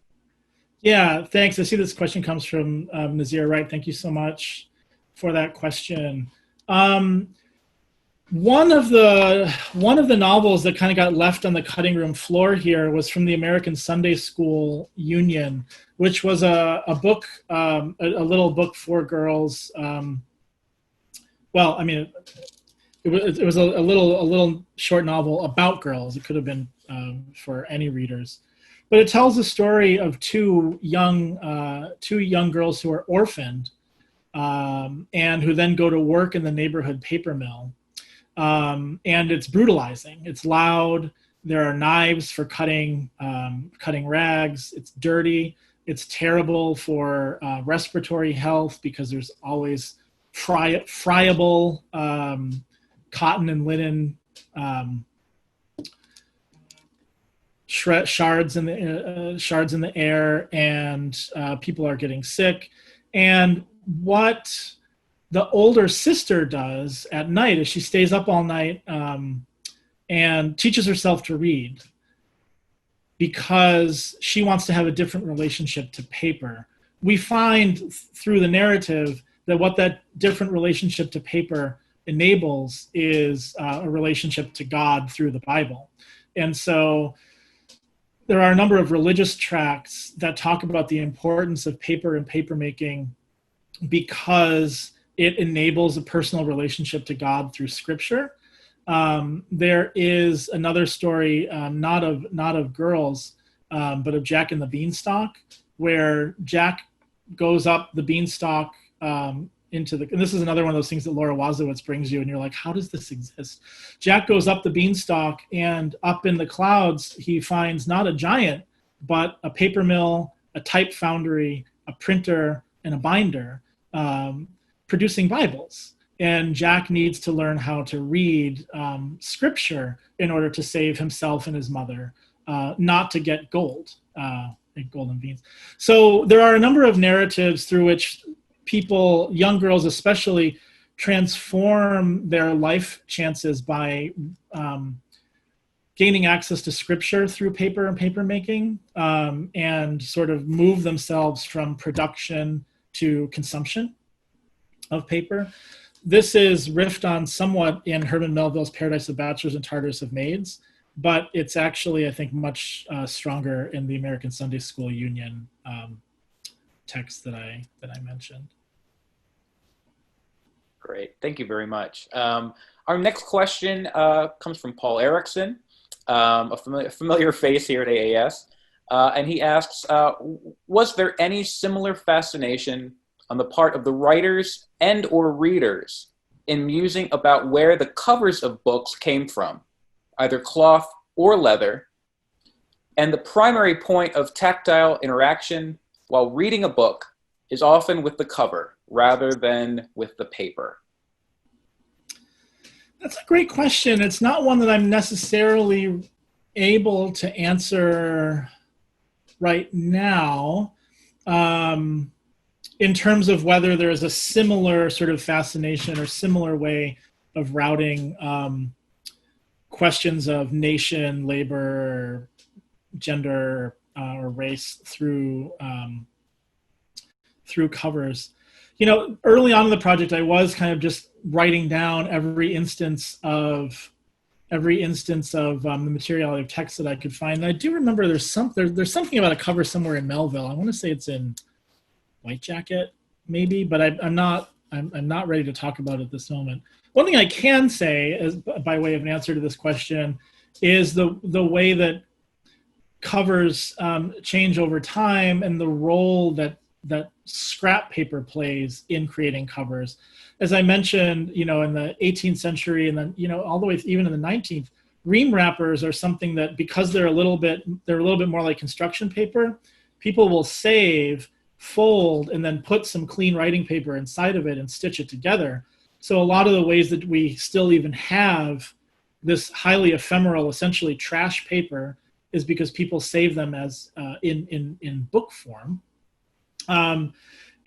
Yeah, thanks. I see this question comes from Nazir Wright. Thank you so much for that question. One of the novels that kind of got left on the cutting room floor here was from the American Sunday School Union, which was a book, a little book for girls. Well, I mean, it was a little short novel about girls. It could have been for any readers, but it tells the story of two young girls who are orphaned and who then go to work in the neighborhood paper mill. And it's brutalizing. It's loud. There are knives for cutting rags. It's dirty. It's terrible for respiratory health because there's always friable cotton and linen shards in the air, and people are getting sick. And what the older sister does at night is she stays up all night and teaches herself to read because she wants to have a different relationship to paper. We find through the narrative that what that different relationship to paper enables is a relationship to God through the Bible. And so there are a number of religious tracts that talk about the importance of paper and papermaking because it enables a personal relationship to God through Scripture. There is another story, not of girls, but of Jack and the Beanstalk, where Jack goes up the beanstalk into the, and this is another one of those things that Laura Wazowitz brings you, and you're like, how does this exist? Jack goes up the beanstalk, and up in the clouds, he finds not a giant, but a paper mill, a type foundry, a printer, and a binder, producing Bibles. And Jack needs to learn how to read Scripture in order to save himself and his mother, not to get gold and beans. So there are a number of narratives through which people, young girls especially, transform their life chances by gaining access to Scripture through paper and papermaking, and sort of move themselves from production to consumption of paper. This is riffed on somewhat in Herman Melville's Paradise of Bachelors and Tartarus of Maids, but it's actually, I think, much stronger in the American Sunday School Union text that I mentioned. Great, thank you very much. Our next question comes from Paul Erickson, a familiar face here at AAS, and he asks, was there any similar fascination on the part of the writers and or readers in musing about where the covers of books came from, either cloth or leather, and the primary point of tactile interaction while reading a book is often with the cover rather than with the paper? That's a great question. It's not one that I'm necessarily able to answer right now. In terms of whether there is a similar sort of fascination or similar way of routing questions of nation, labor, gender, or race through covers. You know, early on in the project, I was kind of just writing down every instance of the materiality of text that I could find. And I do remember there's something about a cover somewhere in Melville. I want to say it's in White Jacket, maybe, but I'm not ready to talk about it at this moment. One thing I can say, as by way of an answer to this question, is the way that covers change over time and the role that scrap paper plays in creating covers. As I mentioned, you know, in the 18th century and then, you know, all the way even in the 19th, ream wrappers are something that, because they're a little bit more like construction paper, people will save, fold, and then put some clean writing paper inside of it and stitch it together. So a lot of the ways that we still even have this highly ephemeral, essentially trash paper, is because people save them as in book form.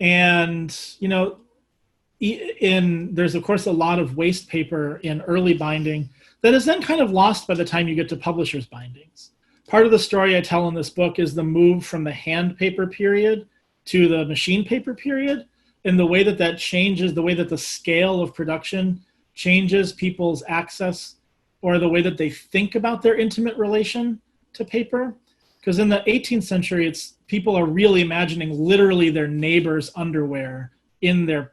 And you know, there's of course a lot of waste paper in early binding that is then kind of lost by the time you get to publishers' bindings. Part of the story I tell in this book is the move from the hand paper period to the machine paper period, and the way that changes, the way that the scale of production changes people's access or the way that they think about their intimate relation to paper. Because in the 18th century, people are really imagining literally their neighbor's underwear in their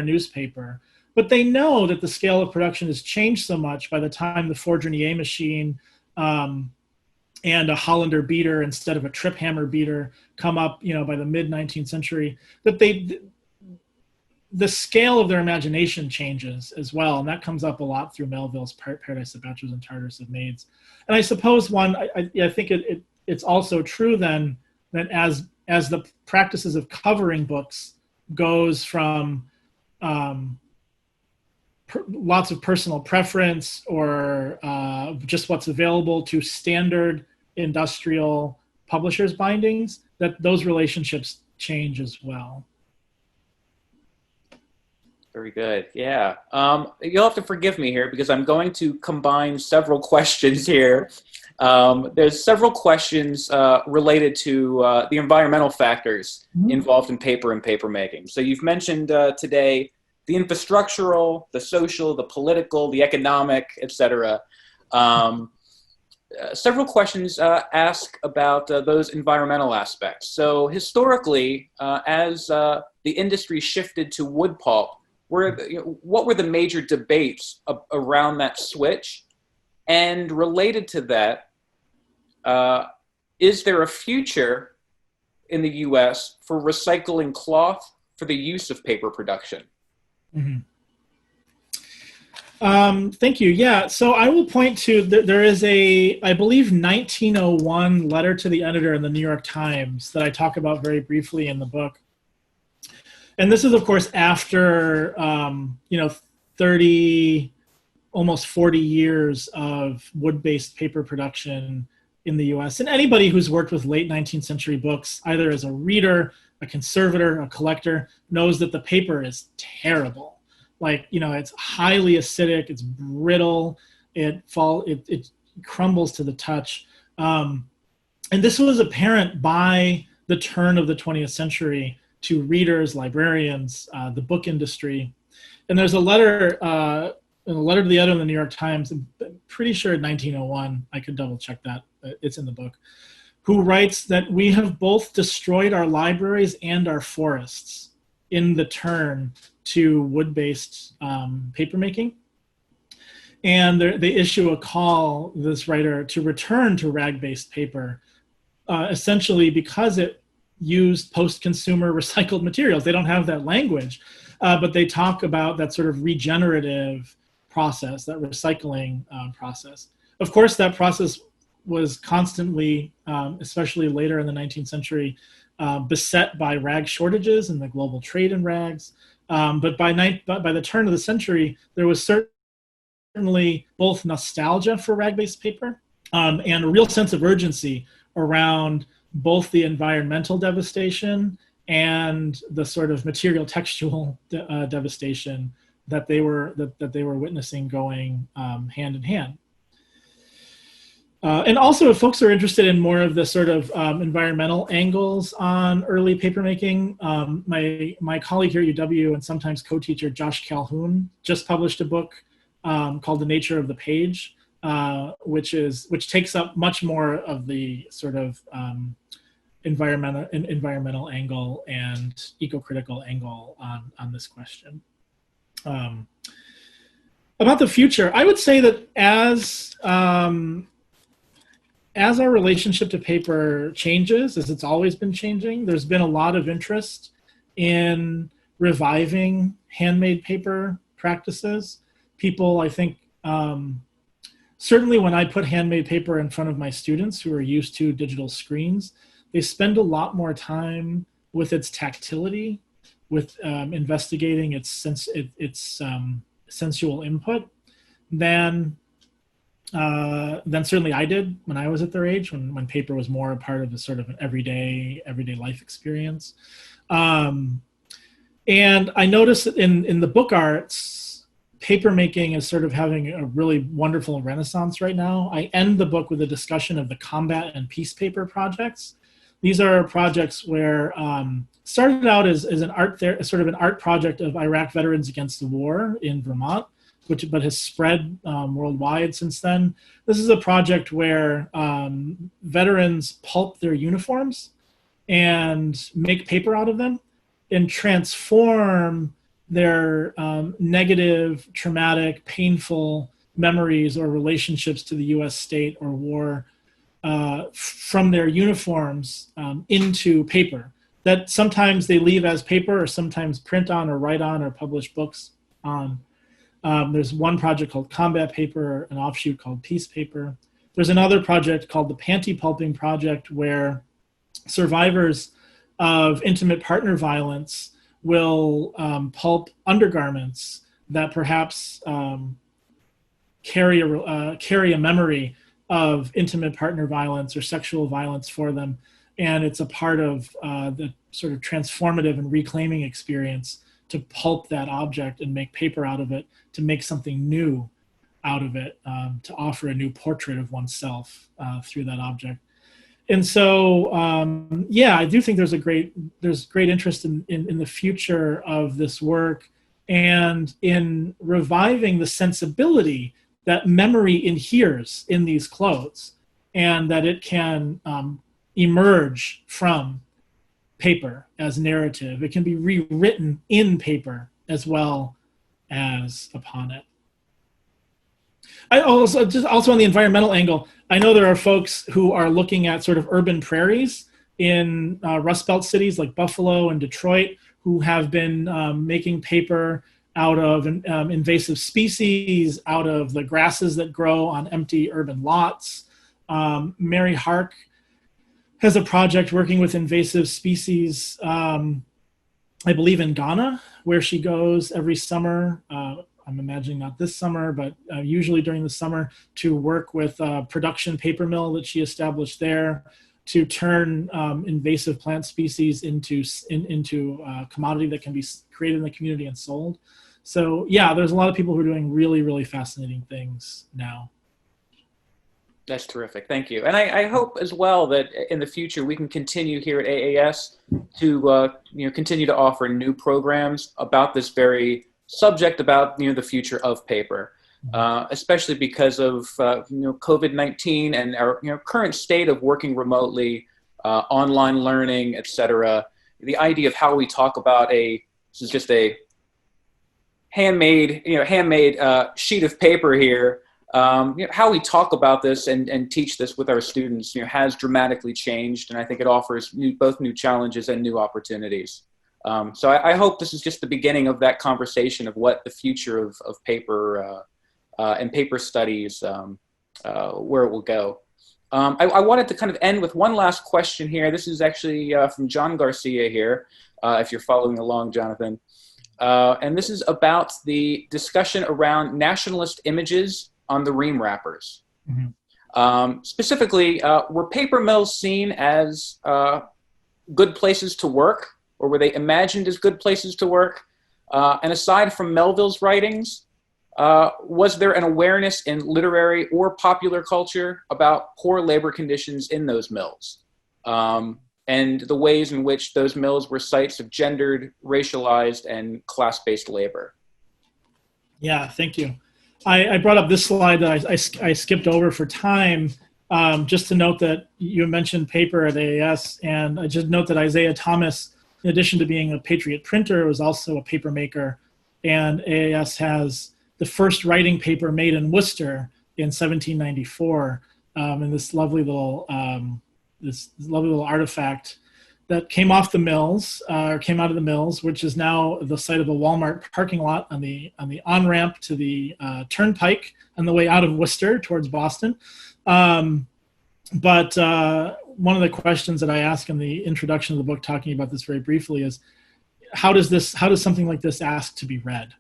newspaper. But they know that the scale of production has changed so much by the time the Fourdrinier machine and a Hollander beater instead of a trip hammer beater come up, you know, by the mid 19th century, that the scale of their imagination changes as well, and that comes up a lot through Melville's Paradise of Bachelors and Tartarus of Maids. And I suppose I think it's also true then that as the practices of covering books goes from lots of personal preference or just what's available to standard industrial publishers' bindings, that those relationships change as well. Very good. Yeah. You'll have to forgive me here because I'm going to combine several questions here. There's several questions related to the environmental factors involved in paper and paper making. So you've mentioned today the infrastructural, the social, the political, the economic, etc. Several questions ask about those environmental aspects. So historically, as the industry shifted to wood pulp, what were the major debates around that switch? And related to that, is there a future in the US for recycling cloth for the use of paper production? Mm-hmm. Thank you. Yeah, so I will point to, there is a, I believe, 1901 letter to the editor in the New York Times that I talk about very briefly in the book. And this is, of course, after, 30, almost 40 years of wood-based paper production in the US. And anybody who's worked with late 19th century books, either as a reader, a conservator, a collector, knows that the paper is terrible. Like, it's highly acidic, it's brittle, it crumbles to the touch. And this was apparent by the turn of the 20th century to readers, librarians, the book industry. And there's a letter, to the editor in the New York Times, I'm pretty sure in 1901, I could double check that, it's in the book, who writes that we have both destroyed our libraries and our forests in the turn to wood-based papermaking. And they issue a call, this writer, to return to rag-based paper, essentially because it used post-consumer recycled materials. They don't have that language, but they talk about that sort of regenerative process, that recycling process. Of course, that process was constantly, especially later in the 19th century, beset by rag shortages and the global trade in rags. But by the turn of the century, there was certainly both nostalgia for rag-based paper and a real sense of urgency around both the environmental devastation and the sort of material textual devastation that they were witnessing going hand in hand. And also, if folks are interested in more of the sort of environmental angles on early papermaking, my colleague here at UW and sometimes co-teacher Josh Calhoun just published a book called The Nature of the Page, which takes up much more of the sort of environmental angle and eco-critical angle on this question. About the future, I would say that as our relationship to paper changes, as it's always been changing, there's been a lot of interest in reviving handmade paper practices. People, I think, certainly when I put handmade paper in front of my students who are used to digital screens, they spend a lot more time with its tactility, with investigating its sensual input than certainly I did when I was at their age, when paper was more a part of the sort of an everyday life experience. And I noticed that in the book arts, paper making is sort of having a really wonderful renaissance right now. I end the book with a discussion of the combat and peace paper projects. These are projects where started out as an art project of Iraq veterans against the war in Vermont, but has spread worldwide since then. This is a project where veterans pulp their uniforms and make paper out of them and transform their negative, traumatic, painful memories or relationships to the US state or war from their uniforms into paper. that sometimes they leave as paper or sometimes print on or write on or publish books on. There's one project called Combat Paper, an offshoot called Peace Paper. There's another project called the Panty Pulping Project, where survivors of intimate partner violence will pulp undergarments that perhaps carry a memory of intimate partner violence or sexual violence for them. And it's a part of the sort of transformative and reclaiming experience to pulp that object and make paper out of it, to make something new out of it, to offer a new portrait of oneself through that object. And so, yeah, I do think there's great interest in the future of this work and in reviving the sensibility that memory inheres in these clothes, and that it can emerge from paper as narrative. It can be rewritten in paper as well as upon it. I also on the environmental angle, I know there are folks who are looking at sort of urban prairies in Rust Belt cities like Buffalo and Detroit, who have been making paper out of invasive species, out of the grasses that grow on empty urban lots. Mary Hark has a project working with invasive species, I believe in Ghana, where she goes every summer. I'm imagining not this summer, but usually during the summer, to work with a production paper mill that she established there to turn invasive plant species into a commodity that can be created in the community and sold. So yeah, there's a lot of people who are doing really, really fascinating things now. That's terrific. Thank you. And I hope as well that in the future we can continue here at AAS to continue to offer new programs about this very subject, about the future of paper, especially because of COVID-19 and our current state of working remotely, online learning, etc. The idea of how we talk about this is just a handmade sheet of paper here. How we talk about this and teach this with our students, has dramatically changed, and I think it offers both new challenges and new opportunities. So I hope this is just the beginning of that conversation of what the future of paper and paper studies, where it will go. I wanted to kind of end with one last question here. This is actually from John Garcia here, if you're following along, Jonathan. And this is about the discussion around nationalist images on the ream wrappers. Mm-hmm. Specifically, were paper mills seen as good places to work, or were they imagined as good places to work? And aside from Melville's writings, was there an awareness in literary or popular culture about poor labor conditions in those mills, and the ways in which those mills were sites of gendered, racialized, and class-based labor? Yeah, thank you. I brought up this slide that I skipped over for time, just to note that you mentioned paper at AAS, and I just note that Isaiah Thomas, in addition to being a Patriot printer, was also a paper maker, and AAS has the first writing paper made in Worcester in 1794, and this lovely little artifact that came off the mills, or came out of the mills, which is now the site of a Walmart parking lot on the on-ramp to the turnpike on the way out of Worcester towards Boston. But one of the questions that I ask in the introduction of the book, talking about this very briefly, is how does something like this ask to be read?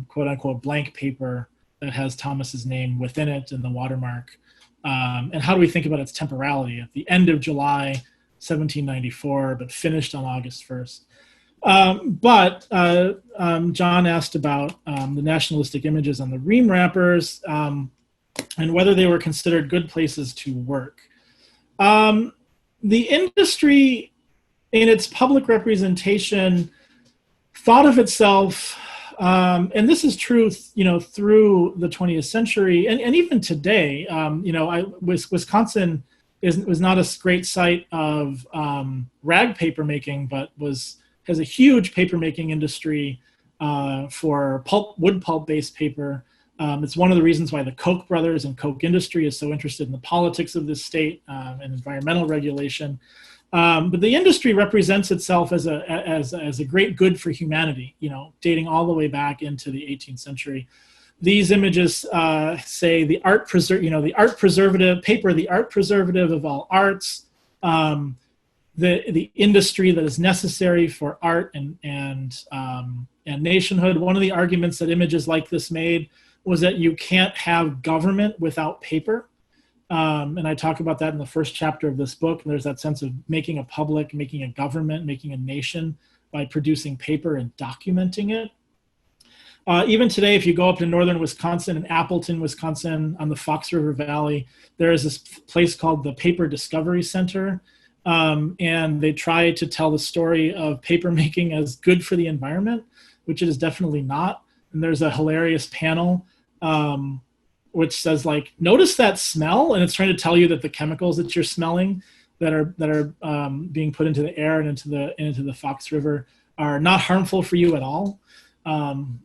Quote unquote blank paper that has Thomas's name within it and the watermark. And how do we think about its temporality at the end of July 1794, but finished on August 1st. John asked about the nationalistic images on the ream wrappers, and whether they were considered good places to work. The industry, in its public representation, thought of itself, and this is true, through the 20th century, and even today. Wisconsin was not a great site of rag paper making, but has a huge paper making industry for wood pulp based paper. It's one of the reasons why the Koch brothers and Koch industry is so interested in the politics of this state and environmental regulation. But the industry represents itself as a great good for humanity, dating all the way back into the 18th century. These images say the art preservative paper, the art preservative of all arts, the industry that is necessary for art and nationhood. One of the arguments that images like this made was that you can't have government without paper. And I talk about that in the first chapter of this book. There's that sense of making a public, making a government, making a nation by producing paper and documenting it. Even today, if you go up to northern Wisconsin, in Appleton, Wisconsin, on the Fox River Valley, there is this place called the Paper Discovery Center. And they try to tell the story of paper making as good for the environment, which it is definitely not. And there's a hilarious panel which says, like, notice that smell, and it's trying to tell you that the chemicals that you're smelling that are being put into the air and into the Fox River are not harmful for you at all,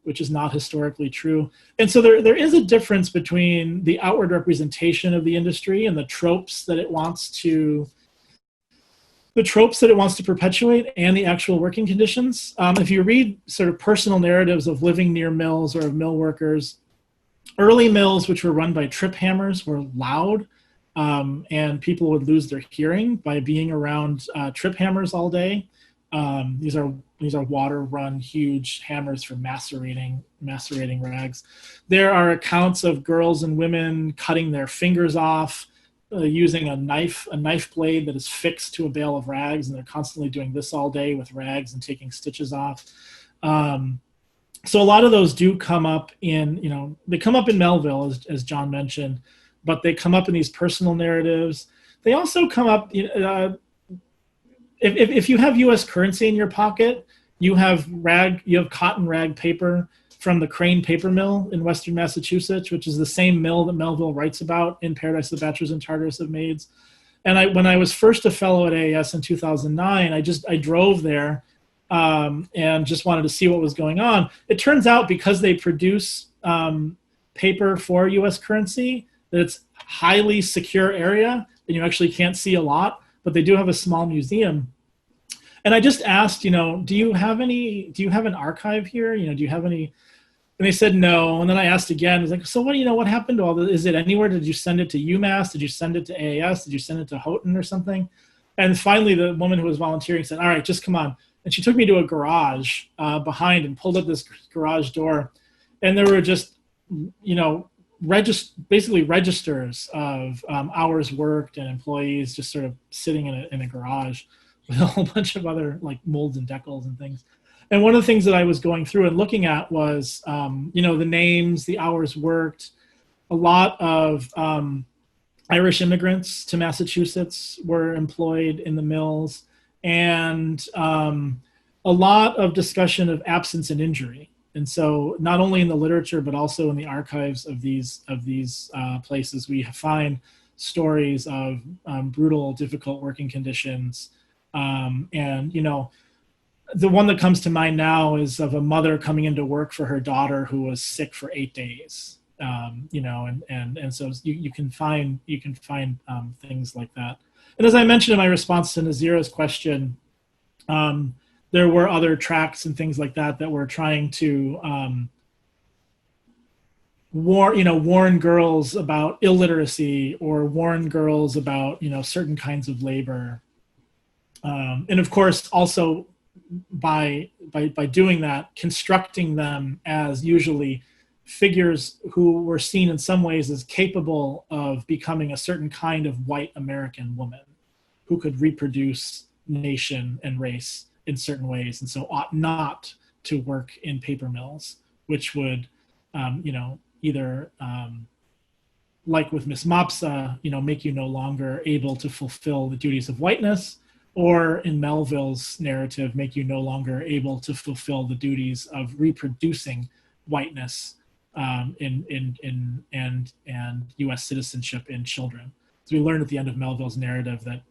which is not historically true. And so there is a difference between the outward representation of the industry and the tropes that it wants to perpetuate and the actual working conditions. If you read sort of personal narratives of living near mills or of mill workers, early mills, which were run by trip hammers, were loud, and people would lose their hearing by being around trip hammers all day. These are water-run, huge hammers for macerating rags. There are accounts of girls and women cutting their fingers off, using a knife blade that is fixed to a bale of rags, and they're constantly doing this all day with rags and taking stitches off. So a lot of those do come up in, they come up in Melville, as John mentioned, but they come up in these personal narratives. They also come up, if you have U.S. currency in your pocket, you have cotton rag paper from the Crane Paper Mill in Western Massachusetts, which is the same mill that Melville writes about in Paradise of the Bachelors and Tartarus of Maids. And when I was first a fellow at AAS in 2009, I drove there and just wanted to see what was going on. It turns out, because they produce paper for U.S. currency, that it's a highly secure area and you actually can't see a lot, but they do have a small museum. And I just asked, do you have an archive here? Do you have any? And they said no. And then I asked again. I was like, so what happened to all this? Is it anywhere? Did you send it to UMass? Did you send it to AAS? Did you send it to Houghton or something? And finally, the woman who was volunteering said, all right, just come on. And she took me to a garage behind and pulled up this garage door. And there were just, basically registers of hours worked and employees just sort of sitting in a garage with a whole bunch of other like molds and decals and things. And one of the things that I was going through and looking at was, the names, the hours worked. A lot of Irish immigrants to Massachusetts were employed in the mills, and a lot of discussion of absence and injury. And so not only in the literature, but also in the archives of these places, we find stories of brutal, difficult working conditions. The one that comes to mind now is of a mother coming into work for her daughter who was sick for 8 days. And so you can find things like that. And as I mentioned in my response to Nazira's question, there were other tracts and things like that were trying to warn girls about illiteracy or warn girls about certain kinds of labor. And of course, also by doing that, constructing them as usually figures who were seen in some ways as capable of becoming a certain kind of white American woman who could reproduce nation and race in certain ways, and so ought not to work in paper mills, which would, either like with Miss Mopsa, make you no longer able to fulfill the duties of whiteness, or in Melville's narrative, make you no longer able to fulfill the duties of reproducing whiteness and U.S. citizenship in children. So we learn at the end of Melville's narrative that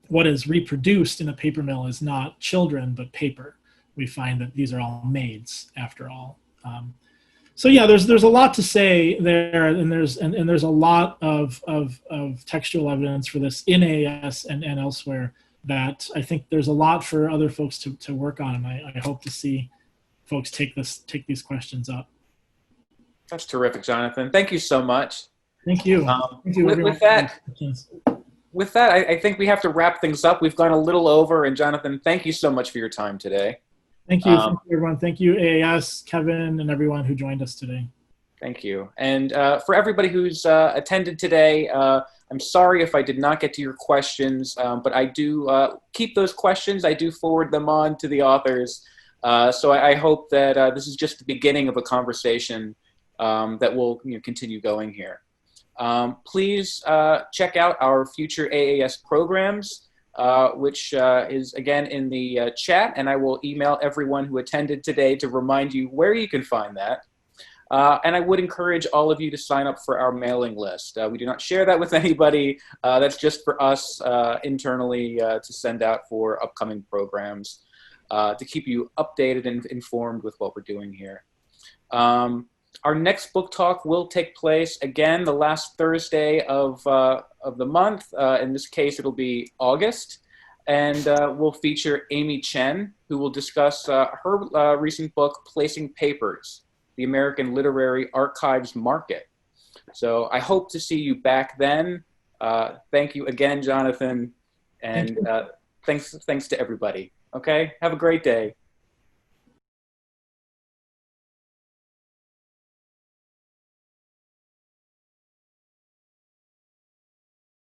what is reproduced in a paper mill is not children, but paper. We find that these are all maids, after all. So yeah, there's a lot to say there, and there's a lot of textual evidence for this in AAS and elsewhere that I think there's a lot for other folks to work on, and I hope to see folks take these questions up. That's terrific, Jonathan. Thank you so much. Thank you. Thank you with that, I think we have to wrap things up. We've gone a little over, and Jonathan, thank you so much for your time today. Thank you, everyone. Thank you, AAS, Kevin, and everyone who joined us today. Thank you. And for everybody who's attended today, I'm sorry if I did not get to your questions, but I do keep those questions. I do forward them on to the authors. So I hope that this is just the beginning of a conversation that will continue going here. Please check out our future AAS programs, which is again in the chat, and I will email everyone who attended today to remind you where you can find that. And I would encourage all of you to sign up for our mailing list. We do not share that with anybody. That's just for us internally to send out for upcoming programs to keep you updated and informed with what we're doing here. Our next book talk will take place again the last Thursday of the month. In this case, it'll be August, and we'll feature Amy Chen, who will discuss her recent book, Placing Papers: The American Literary Archives Market. So I hope to see you back then. Thank you again, Jonathan, and thanks to everybody. Okay, have a great day.